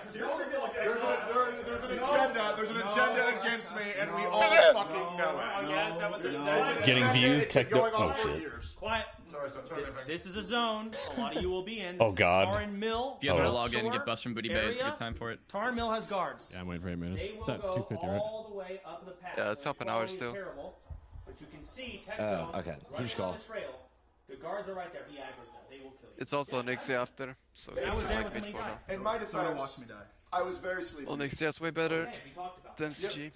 Seriously, feel like There's an agenda. There's an agenda against me, and we all fucking know it. Yeah, is that what the Getting views, kicked up. Going on Oh for shit. years. Quiet. Sorry, stop turning it back. This is a zone. A lot of you will be in. Oh, God. Tarn Mill. If you guys want to Oh. log in and get bust from Booty Bay, it's a good time for it. Tarn Mill has guards. Yeah, I'm waiting for 8 minutes. They It's will at go 250, right? all the way up the path. Yeah, it's up an hour Quality is still. Terrible, but you can see Tectone Okay, running huge on call. the trail. The guards are right there. He aggroes them. They will kill you. It's also next day after, so I it's was there like with mid many 4 now. guys. In my defense, watch me die. I was very sleepy. Well, next is way better Okay, we talked about than that. CG.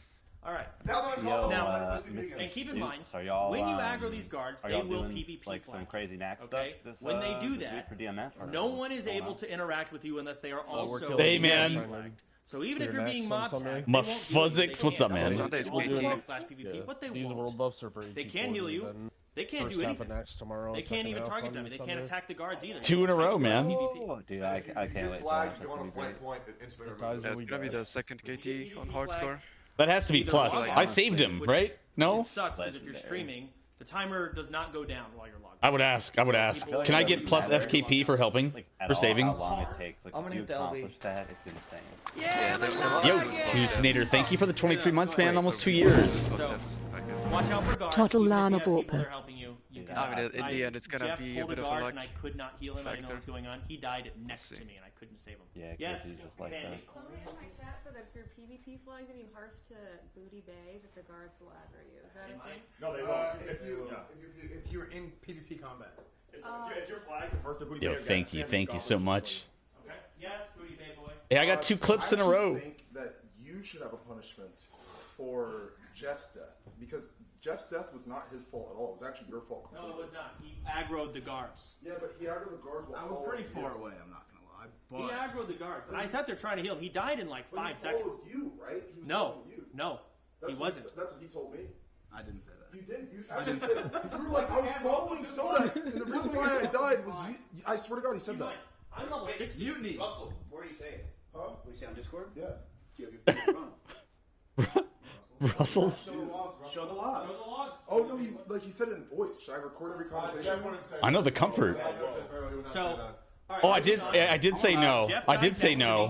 All right. Now that I'm Yo, called, Now, Mr. and keep in Suits, mind, are y'all, when you aggro these guards, are they y'all will doing, PvP like some flank. crazy knack Okay? stuff this, When they do this that, week for DMF, or no what's one is going able on? to interact with you unless they are also killing Hey, man. flagged. So even if Your you're being next mob on Sunday? tagged, they won't do anything. Muffuzzix, They what's up, can't. man? Sunday's All PT. tank slash PvP, but they These won't. world buffs are for They can't heal you. They can't do First half anything. of next tomorrow. They can't second even half target on them. They Sunday. can't attack the guards either. 2 in a row, man. Oh, dude, I can't get wait. flagged, That's you go gonna on a be great. flank point, and instantly Guys, remove Yeah, it's we gonna be die. the second KT on hardcore. That has to be Either plus. one. I saved him, right? No? It sucks because if you're Legendary. streaming, the timer does not go down while you're logged. I would ask. like Can I it get doesn't plus matter. FKP for helping? Like, at For all, saving? how long it takes. Like, I'm gonna to hit the LV. accomplish that, it's insane. Yeah, Yo, Tuesnator, thank you for the 23 months, man. Almost 2 years. So, watch out for guards. Total Even if llama you have people borper. that are helping you. You can I mean, in the end, it's gonna Jeff be a pulled bit of a guard luck and I could not heal him. I didn't know what was factor. going on. He died next to me and I couldn't save him. Yeah, Yes, Casey's just like Candy. that. Somebody in my chat said that if you're PvP flagged and you hearth to Booty Bay, that the guards will aggro you. Is that a thing? No, they won't. If you're in PvP combat. If you're flagged, first the booty Yo, bear thank guys, you. they Thank have you so goblins. much. Okay. Yes, Booty Bay boy. Hey, I got 2 clips in a row. I think that you should have a punishment for Jeff's death because Jeff's death was not his fault at all. It was actually your fault. No, it was not. He aggroed the guards. Yeah, but he aggroed the guards while I was pretty far away. I'm not gonna lie. He But aggroed the guards. And I sat there trying to heal him. He died in like 5 He seconds. followed you, right? He was No, following you. no, That's he what wasn't. That's what he told me. I didn't say that. You did. You actually said you were like, I was following Soda, and the reason why I died was you. I swear to God, he said that. I'm level 60. Mutiny. Russell, where do you say it? Huh? What do you say on Discord? Yeah. Do you have your phone? Russell's? Show the logs. Show the logs. Oh no, he said it in voice. Should I record every conversation? I know the comfort. So, all right, Oh, I did say no. Jeff I died did say next to no.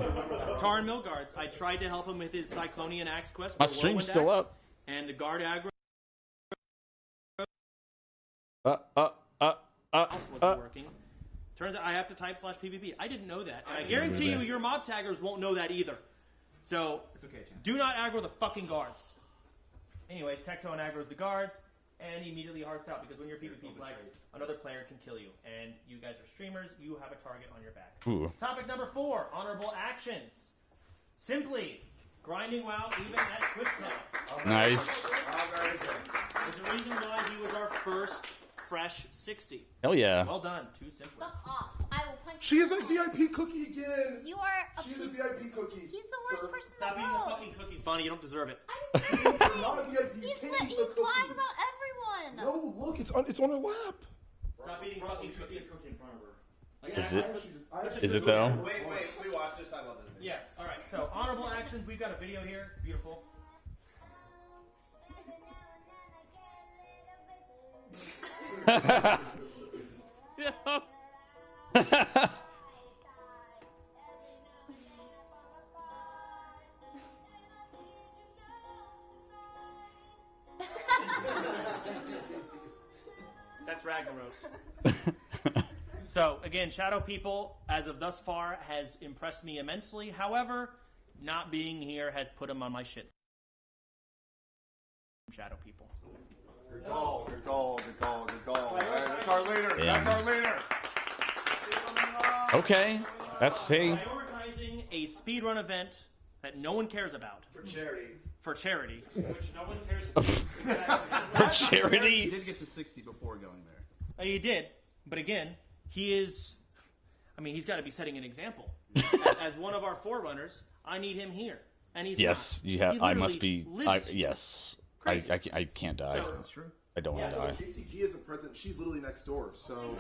me. Tarn Mill guards. I tried to help him with his Cyclonian Axe quest. My for stream's Whirlwind still Axe, up. And the guard aggro wasn't working. Turns out I have to type /PvP. I didn't know that. And I guarantee you your mob taggers won't know that either. So, It's okay, Chance. do not aggro the fucking guards. Anyways, Tectone aggroes the guards. and he immediately hearts out because when you're PvP flagged, another player can kill you. And you guys are streamers, you have a target on your back. Ooh. Topic number 4, honorable actions. Simply grinding WoW even at quick count. Nice. There's a reason why he was our first fresh 60. Hell yeah. Well done, too simple. Fuck off. I will punch She you. is a VIP cookie again. You are a She's a VIP cookie. He's the worst person in Stop the eating world. the fucking cookies, Bonnie. You don't deserve it. You're not a VIP. You He's can't eat he's the lying cookies. about everyone. No, look, it's on her lap. Stop eating fucking cookies. Is it? Is it though? Wait, we watch this. I love this video. Yes. All right. So honorable actions. We've got a video here. It's beautiful. That's Ragnaros. So again, Shadow People, as of thus far, has impressed me immensely. However, not being here has put him on my shit. Shadow People. Good call. Good call. Good call. Good call. Hey, that's our leader. Damn. That's our leader. Okay. That's hey. Prioritizing a speedrun event that no one cares about. For charity. For charity. Which no one cares about. For charity. He did get to 60 before going there. He did, but again, he is. I mean, he's got to be setting an example. as one of our forerunners, I need him here, and he's Yes, not. you have. He I must literally be. lives Yes. Crazy. I can't die. So- That's true. I don't want to die. KCG isn't present. She's literally next door. So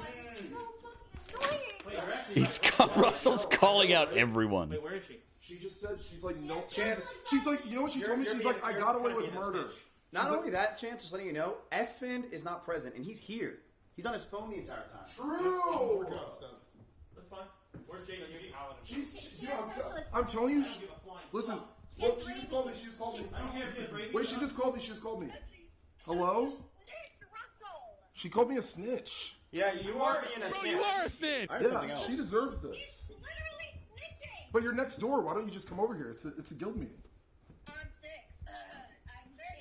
Wait, you're actually He's Russell's calling out everyone. Wait, where is she? she just said she's like no. She's like, you know what she told me? She's like, I got away with murder. Not She's only that, Chance, just letting you know, S-Fand is not present, and he's here. He's on his phone the entire time. True. That's fine. Where's Jason? I'm telling you. Listen. Look, she just called me. She just called me. I don't care if she has rabies. Wait, she just called me. She just called me. Hello? She called me a snitch. Yeah, you are being a snitch. You are a snitch. Yeah, she deserves this. But you're next door. Why don't you just come over here? It's a guild meeting.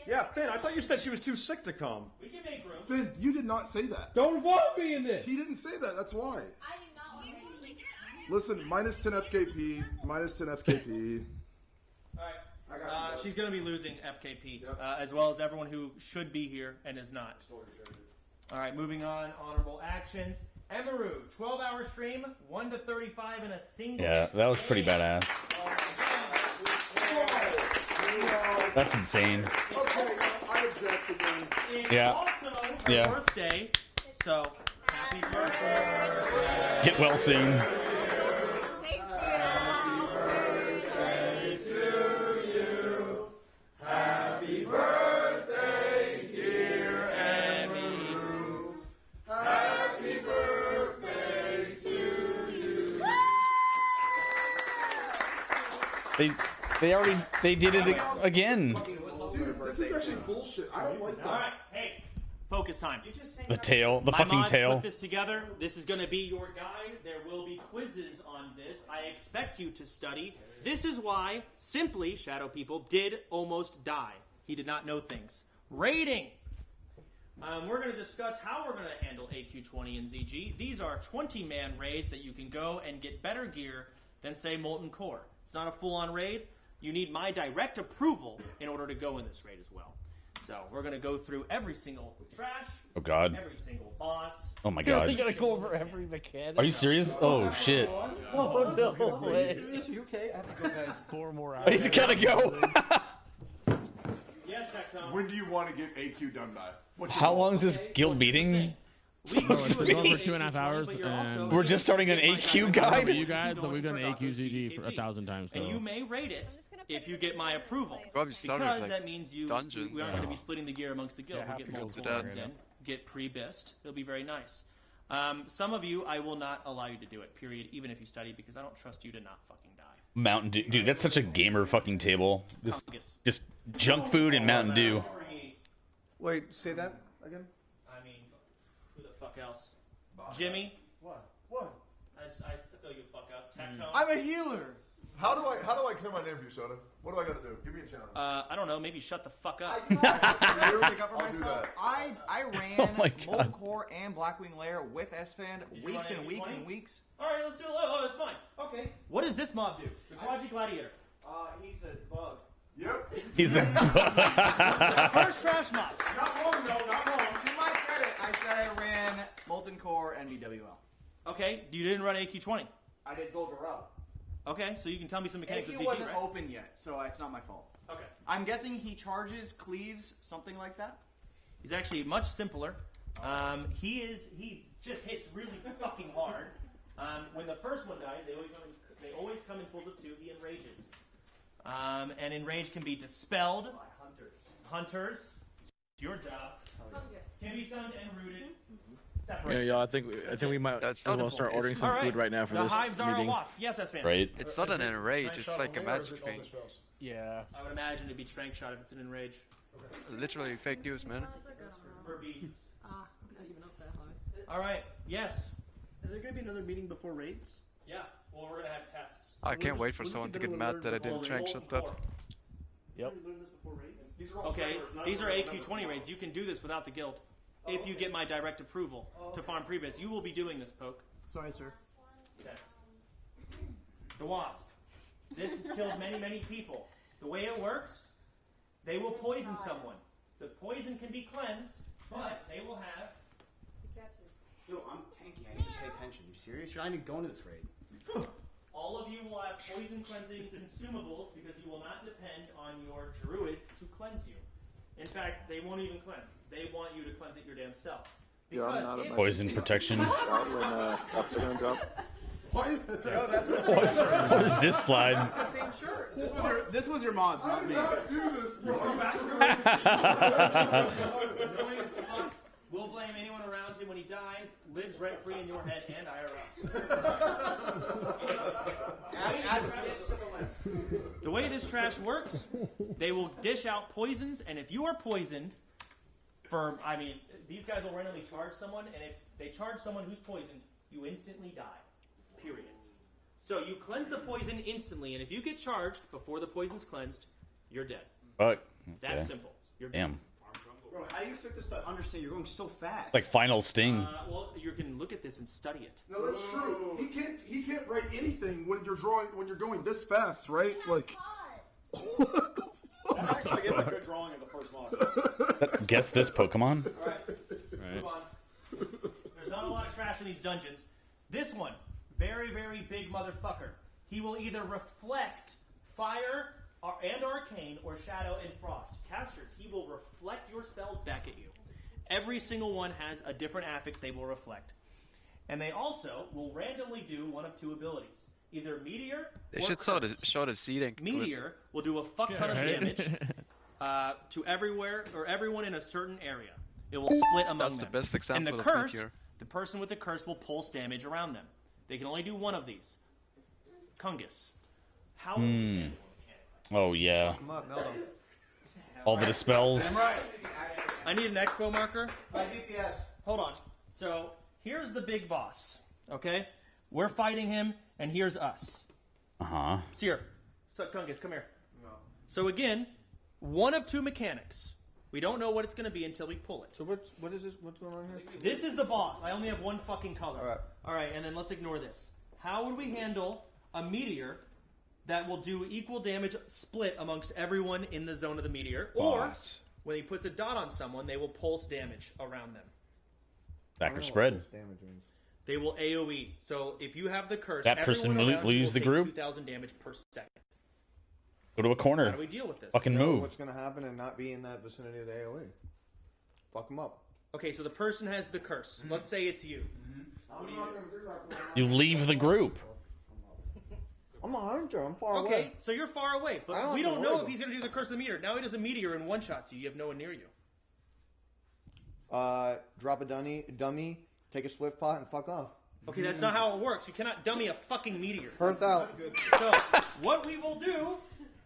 Yeah, Finn, I thought you said she was too sick to come. We can make room. Finn, you did not say that. Don't involve me in this. He didn't say that. That's why. I do not want to. Listen, minus 10 FKP. Minus 10 FKP. All right. I got you. She's going to be losing FKP, as well as everyone who should be here and is not. All right, moving on. Honorable actions. Emeru, 12-hour stream, 1 to 35 in a single. Yeah, that was pretty badass. That's insane. Okay, I object again. It's Yeah. also her Yeah. birthday, so happy birthday. Get well soon. Happy birthday, dear Emeru. Happy birthday to you. They did it again. Dude, this is actually bullshit. I don't like that. All right, hey, focus time. The tail, the My fucking mods tail. put this together. This is going to be your guide. There will be quizzes on this. I expect you to study. This is why, simply, Shadow People did almost die. He did not know things. Rating. We're going to discuss how we're going to handle AQ20 and ZG. These are 20-man raids that you can go and get better gear than, say, Molten Core. It's not a full-on raid. You need my direct approval in order to go in this raid as well. So we're going to go through every single trash, Oh god. every single boss. Oh my You god. gotta go over every mechanic. Are you serious? Oh shit. Oh no way. Are you okay? I have to go, guys. 4 more hours. He's gotta go. Yes, Tectone. When do you want to get AQ done by? What's your How goal? long is this guild meeting? It's been going for 2.5 hours, and We're just starting an AQ guide? You guys, but we've done AQZG for 1,000 times. So. And you may rate it if you get my approval. Probably started Because like that means you dungeons. we aren't going to be splitting the gear amongst the guild. Yeah, we'll have get to go multiple to that. ones in, get pre-bist. It'll be very nice. Some of you, I will not allow you to do it, period, even if you study, because I don't trust you to not fucking die. Mountain Dew. Dude, that's such a gamer fucking table. Just junk food and Mountain Dew. Wait, say that again? I mean, who the fuck else? Jimmy? What? What? I fill you fuck up. Tectone? I'm a healer. How do I clear my name for you, Soda? What do I got to do? Give me a challenge. I don't know. Maybe shut the fuck up. Stick up for I'll do myself. that. I ran Oh my God. Molten Core and Blackwing Lair with S-Fan weeks and weeks and weeks. All right, let's do it. Oh, that's fine. Okay. What does this mob do? The Quadri Gladiator. He's a bug. Yep. He's a First trash mob. Not wrong, though. Not wrong. To my credit, I said I ran Molten Core and BWL. Okay, you didn't run AQ20. I did Zolgarel. Okay, so you can tell me some mechanics of AQ ZQ, wasn't right? open yet, so it's not my fault. Okay. I'm guessing he charges, cleaves, something like that? He's actually much simpler. He just hits really fucking hard. When the first one dies, they always come in pulls of 2. He enrages. And enrage can be dispelled. By Hunters. It's your job. Can be stunned and rooted. Yeah, Separate. y'all. I think we might as well start ordering some food right now for the this hives are meeting. a wasp. Yes, S-Man. Right. It's not an enrage, it's like a magic thing. Yeah. I would imagine it'd be strength shot if it's an enrage. Literally fake news, man. For beasts. Ah, not even up that high. All right. Yes. Is there gonna be another meeting before raids? Yeah. Well, we're gonna have tests. I can't wait for someone to get mad that I didn't trank shot that. Yep. Okay, these are AQ20 raids. You can do this without the guild. If you get my direct approval to farm previs. You will be doing this, Poke. Sorry, sir. Okay. The Wasp. This has killed many, many people. The way it works, they will poison someone. The poison can be cleansed, but they will have... Yo, I'm tanky. I need to pay attention. You serious? You're not even going to this raid. All of you will have poison cleansing consumables because you will not depend on your druids to cleanse you. In fact, they won't even cleanse. They want you to cleanse it your damn self. Poison protection. What? What is this slide? the same shirt. This was your mods, not me. We'll blame anyone around him when he dies, lives rent-free in your head and IRL. Add Stitch to the list. The way this trash works, they will dish out poisons, and if you are poisoned, these guys will randomly charge someone, and if they charge someone who's poisoned, you instantly die. Periods. So you cleanse the poison instantly, and if you get charged before the poison's cleansed, you're dead. Fuck. That's Okay. simple. You're dead. Damn. Bro, how do you expect us to understand? You're going so fast. Like Final Sting. Well, you can look at this and study it. No, that's true. He can't write anything when you're going this fast, right? Like. That actually is a good drawing of the first mod. Guess this Pokemon. All right. Move on. There's not a lot of trash in these dungeons. This one, very, very big motherfucker. He will either reflect fire and arcane or shadow and frost. Casters, he will reflect your spells back at you. Every single one has a different affix they will reflect. And they also will randomly do one of 2 abilities. Either Meteor They or should Curse. show the seeding. Meteor will do a fuck ton of damage to everywhere or everyone in a certain area. It will split among That's them. the best example And the of curse, Meteor. the person with the curse will pulse damage around them. They can only do one of these. Kungus. How? Oh yeah. All the dispels. I need an expo marker. My DPS. Hold on. So here's the big boss. Okay, we're fighting him, and here's us. Uh-huh. Seer, so Kungus, come here. No. So again, one of 2 mechanics. We don't know what it's going to be until we pull it. So what is this? What's going on here? This is the boss. I only have one fucking color. All right. All right, and then let's ignore this. How would we handle a meteor that will do equal damage split amongst everyone in the zone of the meteor? Boss. Or when he puts a dot on someone, they will pulse damage around them. Backer spread. They will AoE. So if you have the curse, That person everyone will around you lose the take group? 2,000 damage per second. Go to a corner. How do we deal with this? Fucking move. What's gonna happen and not be in that vicinity of the AoE? Fuck them up. Okay, so the person has the curse. Let's say it's you. You leave the group. I'm a hunter. I'm far away. Okay, so you're far away, I but don't we have don't to know worry if he's going to do the curse of the meteor. Now he does a meteor and one-shots you. You have no one near you. Drop a dummy, take a swift pot, and fuck off. Okay, that's not how it works. You cannot dummy a fucking meteor. Earth out. So, what we will do,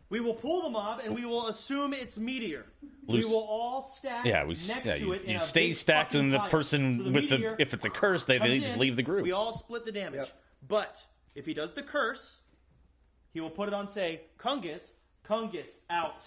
we will pull the mob and we will assume it's meteor. Loose. We will all stack next to you, it in you a stay big stacked, fucking and the pile. person So the with meteor the if it's a curse, they comes just in, leave the group. We all split the damage. But if he does the curse, He will put it on, say, Kungus, out.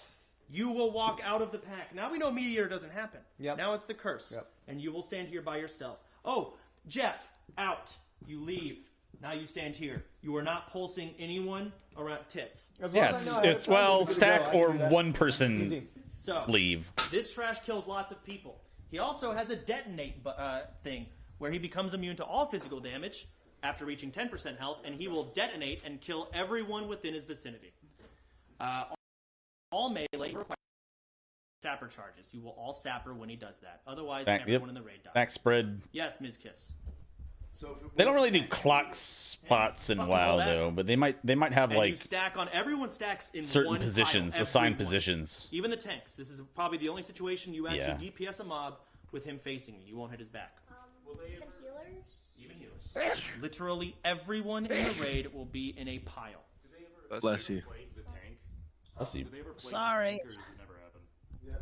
You will walk out of the pack. Now we know Mediator doesn't happen. Yep. Now it's the curse. Yep. And you will stand here by yourself. Oh, Jeff, out. You leave. Now you stand here. You are not pulsing anyone around tits. Yeah, it's well, stack or one person So, leave. This trash kills lots of people. He also has a detonate thing where he becomes immune to all physical damage after reaching 10% health, and he will detonate and kill everyone within his vicinity. All melee requires sapper charges. You will all sapper when he does that. Otherwise, everyone in the raid dies. Back spread. Yes, Ms. Kiss. So They don't really do clock spots in WoW though, but they might have And like you stack on everyone stacks in certain one positions, pile, assigned everyone. positions. Even the tanks. This is probably the only situation you actually Yeah. DPS a mob with him facing you. You won't hit his back. Even healers? Even healers. Literally everyone in the raid will be in a pile. Bless you. Bless you. Sorry. Yes.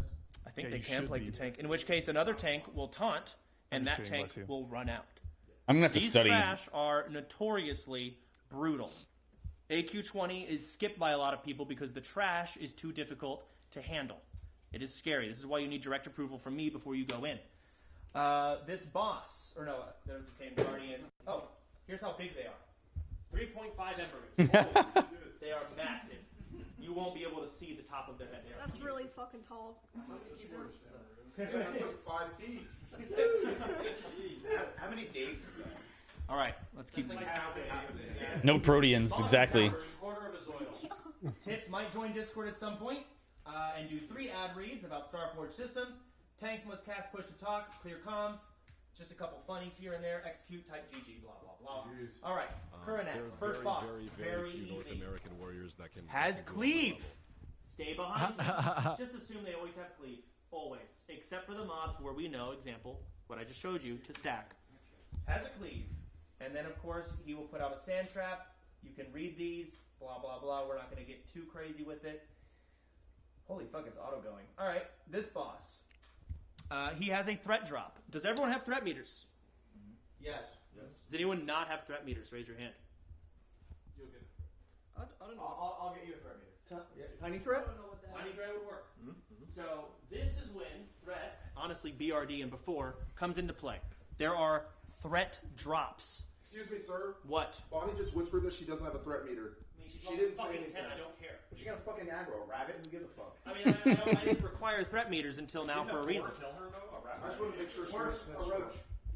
I think Yeah, they you can should plate be. the tank. In which case, another tank will taunt, and I'm just that kidding, tank bless you. will run out. I'm gonna have to These study. trash are notoriously brutal. AQ20 is skipped by a lot of people because the trash is too difficult to handle. It is scary. This is why you need direct approval from me before you go in. This boss, or no, there's the same guardian. Oh, here's how big they are. 3.5 embers. They are massive. You won't be able to see the top of their head. They are That's huge. really fucking tall. That's like 5 feet. How many dates is that? All right, let's keep That's moving. like half a day. No Proteans, exactly. Quarter of his oil. Tits might join Discord at some point and do 3 ad reads about Starforge systems. Tanks must cast push to talk, clear comms, just a couple funnies here and there, execute, type GG, blah, blah, blah. All right, current acts. First boss, very few North easy. American warriors that can Has can go on that cleave. level. Stay behind him. Just assume they always have cleave. Always. Except for the mobs where we know, example, what I just showed you, to stack. Has a cleave. And then, of course, he will put out a sand trap. You can read these. Blah, blah, blah. We're not going to get too crazy with it. Holy fuck, it's auto-going. All right, this boss. He has a threat drop. Does everyone have threat meters? Yes. Does anyone not have threat meters? Raise your hand. I don't know. I'll get you a threat meter. Tiny threat? Tiny threat would work. So this is when threat, honestly BRD and before, comes into play. There are threat drops. Excuse me, sir. What? Bonnie just whispered that she doesn't have a threat meter. She didn't say fucking anything. 10, I don't care. But you got a fucking aggro rabbit. Who gives a fuck? I mean, I didn't require threat meters until now for a reason. I just want to make sure she was a roach.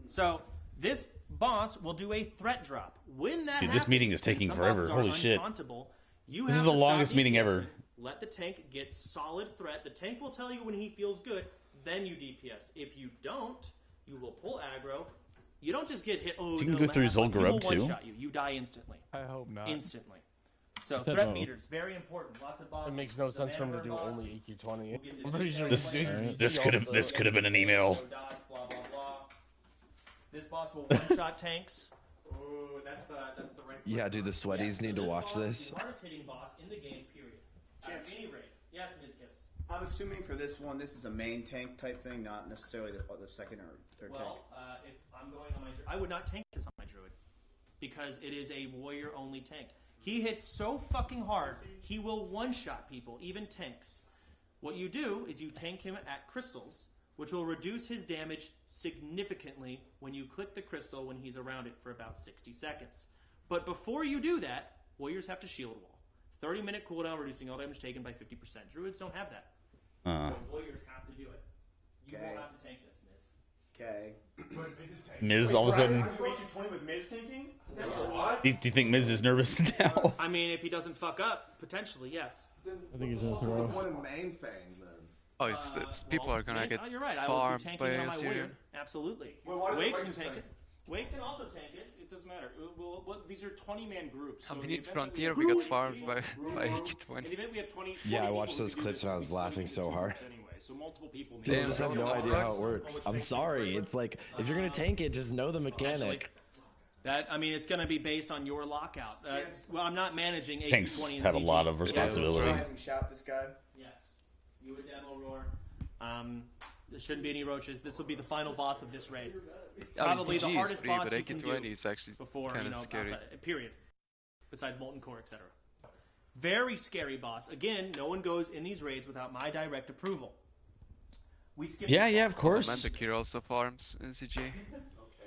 So this boss will do a threat drop. When that Dude, happens, this meeting is taking some forever. bosses are Holy shit. untauntable. You This have is the to stop longest meeting DPSing. ever. Let the tank get solid threat. The tank will tell you when he feels good. Then you DPS. If you don't, you will pull aggro. You don't just get hit. Oh, You can no, go through last one. He will Zolgarub, too. one-shot you. You die instantly. I hope not. Instantly. So I said threat both. meters very important. Lots of bosses. It makes no sense for him to do boss. only AQ20. I'm pretty sure This could have been an email. Dots, blah blah blah. This boss will one-shot tanks. Ooh, that's the right. Yeah, dude, the sweaties need to watch boss this. is the hardest hitting boss in the game. Period. At any rate. Yes, Ms. Kiss. I'm assuming for this one, this is a main tank type thing, not necessarily the second or third tank. Well, if I'm going on my, I would not tank this on my druid because it is a warrior-only tank. He hits so fucking hard, he will one-shot people, even tanks. What you do is you tank him at crystals, which will reduce his damage significantly when you click the crystal when he's around it for about 60 seconds. But before you do that, warriors have to shield wall. 30-minute cooldown, reducing all damage taken by 50%. Druids don't have that. So warriors have to do it. You won't have to tank this, Miz. Okay. Miz, all of a sudden. Are you AQ20 with Miz tanking? Do you think Miz is nervous now? I mean, if he doesn't fuck up, potentially, yes. I think he's gonna What's the throw. point of main fangs then? Oh, it's people are gonna get You're right. I would be farmed tanking by it on my Assyrian. warrior. Absolutely. Well, why does Wake Wake can just tank tank? it. Wake can also tank it. It doesn't matter. These are 20-man groups. I So mean, in in the event that Frontier, we we have got farmed by in AQ20. the event we have 20. Yeah, 20 I watched people, those we do clips this and I was laughing so hard. Anyway, so multiple people. People Damn. just have no idea how it works. I'm sorry. It's like, if you're going to tank it, just know the mechanic. That I mean, it's going to be based on your lockout. Well, I'm not managing AQ20 Tanks and have a ZG. lot of responsibility. Rise and shout this guy. Yes. You would demo roar. There shouldn't be any roaches. This will be the final boss of this raid. Probably the ZG is hardest free, boss but you can do AQ20 is actually before, kind of scary. period. Besides molten core, etc. Very scary boss. Again, no one goes in these raids without my direct approval. We skip. Yeah, of course. Manticore also farms in CG.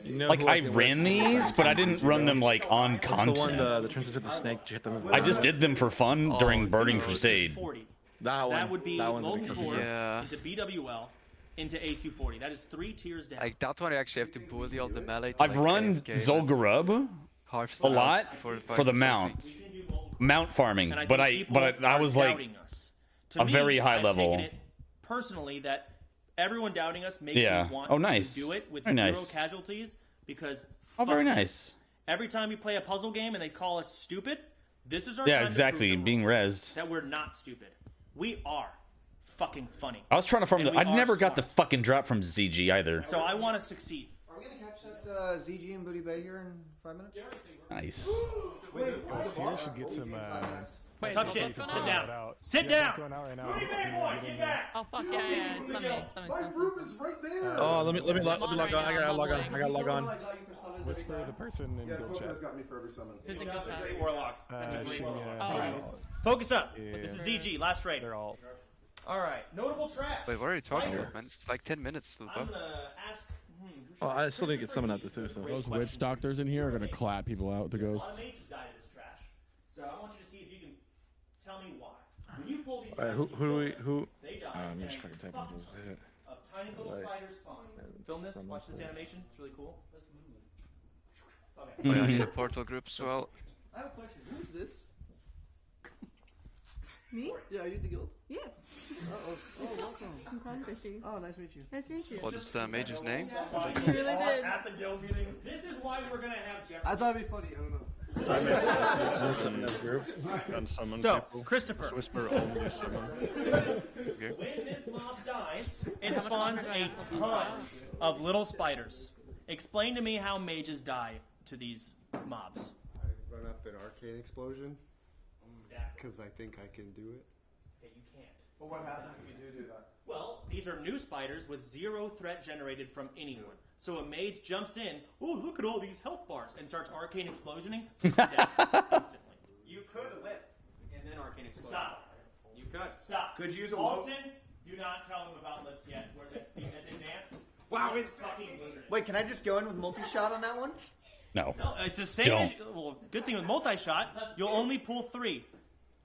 You know Like who I can ran whip these, but I didn't run them like on It's the content. one that turns into the snake that you hit them with. I just did them for fun during Burning Crusade. That would be one's Molten Core Yeah. into BWL into AQ40. That is 3 tiers down. Like that one, you actually have to bully all the melee. To, I've like, run AFK Zolgarub a lot for the mount farming, And I but think people I was are like doubting us. To a me, very high I've level. taken it personally that everyone doubting us makes Yeah. me want Oh, nice. to do it with Very zero nice. casualties because Oh, very fuck you. nice. Every time we play a puzzle game and they call us stupid, this is our Yeah, time exactly. to prove them Being wrong, rezzed. that we're not stupid. We are fucking funny. I was trying to farm And the. we I are never got smart. the fucking drop from ZG either. So I want to succeed. Are we gonna catch that ZG and Booty Bay here in 5 minutes? Nice. Wait, I should get some. Tough shit. Sit down. Sit down. Oh fuck yeah, it's Sunday. My room is right there. Oh, let me log on. I gotta log on. Whisper the person in Yeah, guild Coco's chat. got me for every summon. Who's in guild chat? Great Warlock. That's a great Shimya, Warlock. Focus up. Yeah. This is ZG. Last raid. They're all. All right. Notable trash. Wait, what are you talking Spider. about, man? It's like 10 minutes till I'm the gonna ask. Oh, I still didn't get summoned out too. So Those witch doctors in here are gonna clap people out with the A lot ghosts. of mages died in this trash. So I want you to see if you can tell me why. When you pull these Alright, who? they die. I'm just and fucking typing fuck this. of tiny little Right. spiders spawn. Film this. Summon Watch this spells. animation. It's really cool. Okay. Oh, yeah, I need a portal group as well. I have a question. Who is this? Me? Yeah, are you the guild? Yes. Oh, welcome. I'm Clownfishy. Oh, nice to meet you. Nice to meet you. What is the mage's name? You really did. At the guild meeting. This is why we're gonna have Jeff. I thought it'd be funny. I don't know. And summon So, people. Christopher. Just whisper only summon. When this mob dies, it spawns a ton of little spiders. Explain to me how mages die to these mobs. I run up an arcane explosion because I think I can do it. Okay, you can't. But what happens if you do that? Well, these are new spiders with 0 threat generated from anyone. So a mage jumps in, oh, look at all these health bars, and starts arcane explosioning to death instantly. You could lift and then arcane explosion. Stop. You could. Stop. Could you use a Alton, do not tell him about lips yet. Where that's advanced. Wow, He's it's fucking wizard. Wait, can I just go in with multi-shot on that one? No. No, it's the same. Don't. Well, good thing with multi-shot, you'll only pull 3.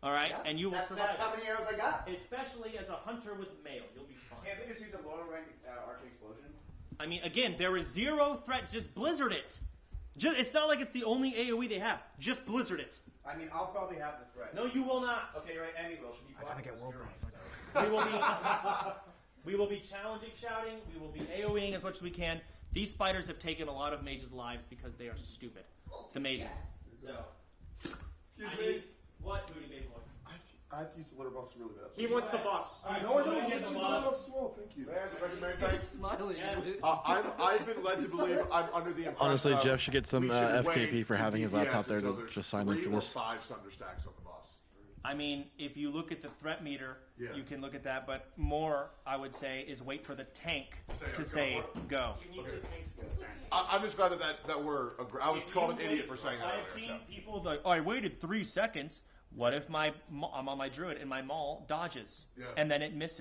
All right, Yeah, and you will that's survive. how many arrows I got. Especially as a hunter with mail, you'll be fine. Can't they just use a lower rank arcane explosion? I mean, again, there is 0 threat. Just blizzard it. It's not like it's the only AOE they have. Just blizzard it. I mean, I'll probably have the threat. No, you will not. Okay, right, Emmy will. Should be I gotta get world We will be challenging shouting. We will be AOEing as much as we can. These spiders have taken a lot of mages' lives because they are stupid. The mages. So. Excuse me. What, Booty Bay Boy? I have to use the litter box really bad. He wants the buffs. All right, No, I so don't. you He has get to the use the litter buffs. box as well. Thank you. You're smiling. Yes. I've been led to believe I'm under the impression. Honestly, of Jeff should get some we should FKP wait for having his DPS laptop there until to there's just sign in 3 for or this. 5 thunder stacks on the boss. I mean, if you look at the threat meter, Yeah. you can look at that. But more, I would say, is wait for the tank to say go. I'm just glad that we're. I was called an idiot for saying that I've earlier. seen people like, oh, I waited 3 seconds. What if I'm on my druid and my maul dodges, Yeah. and then it misses?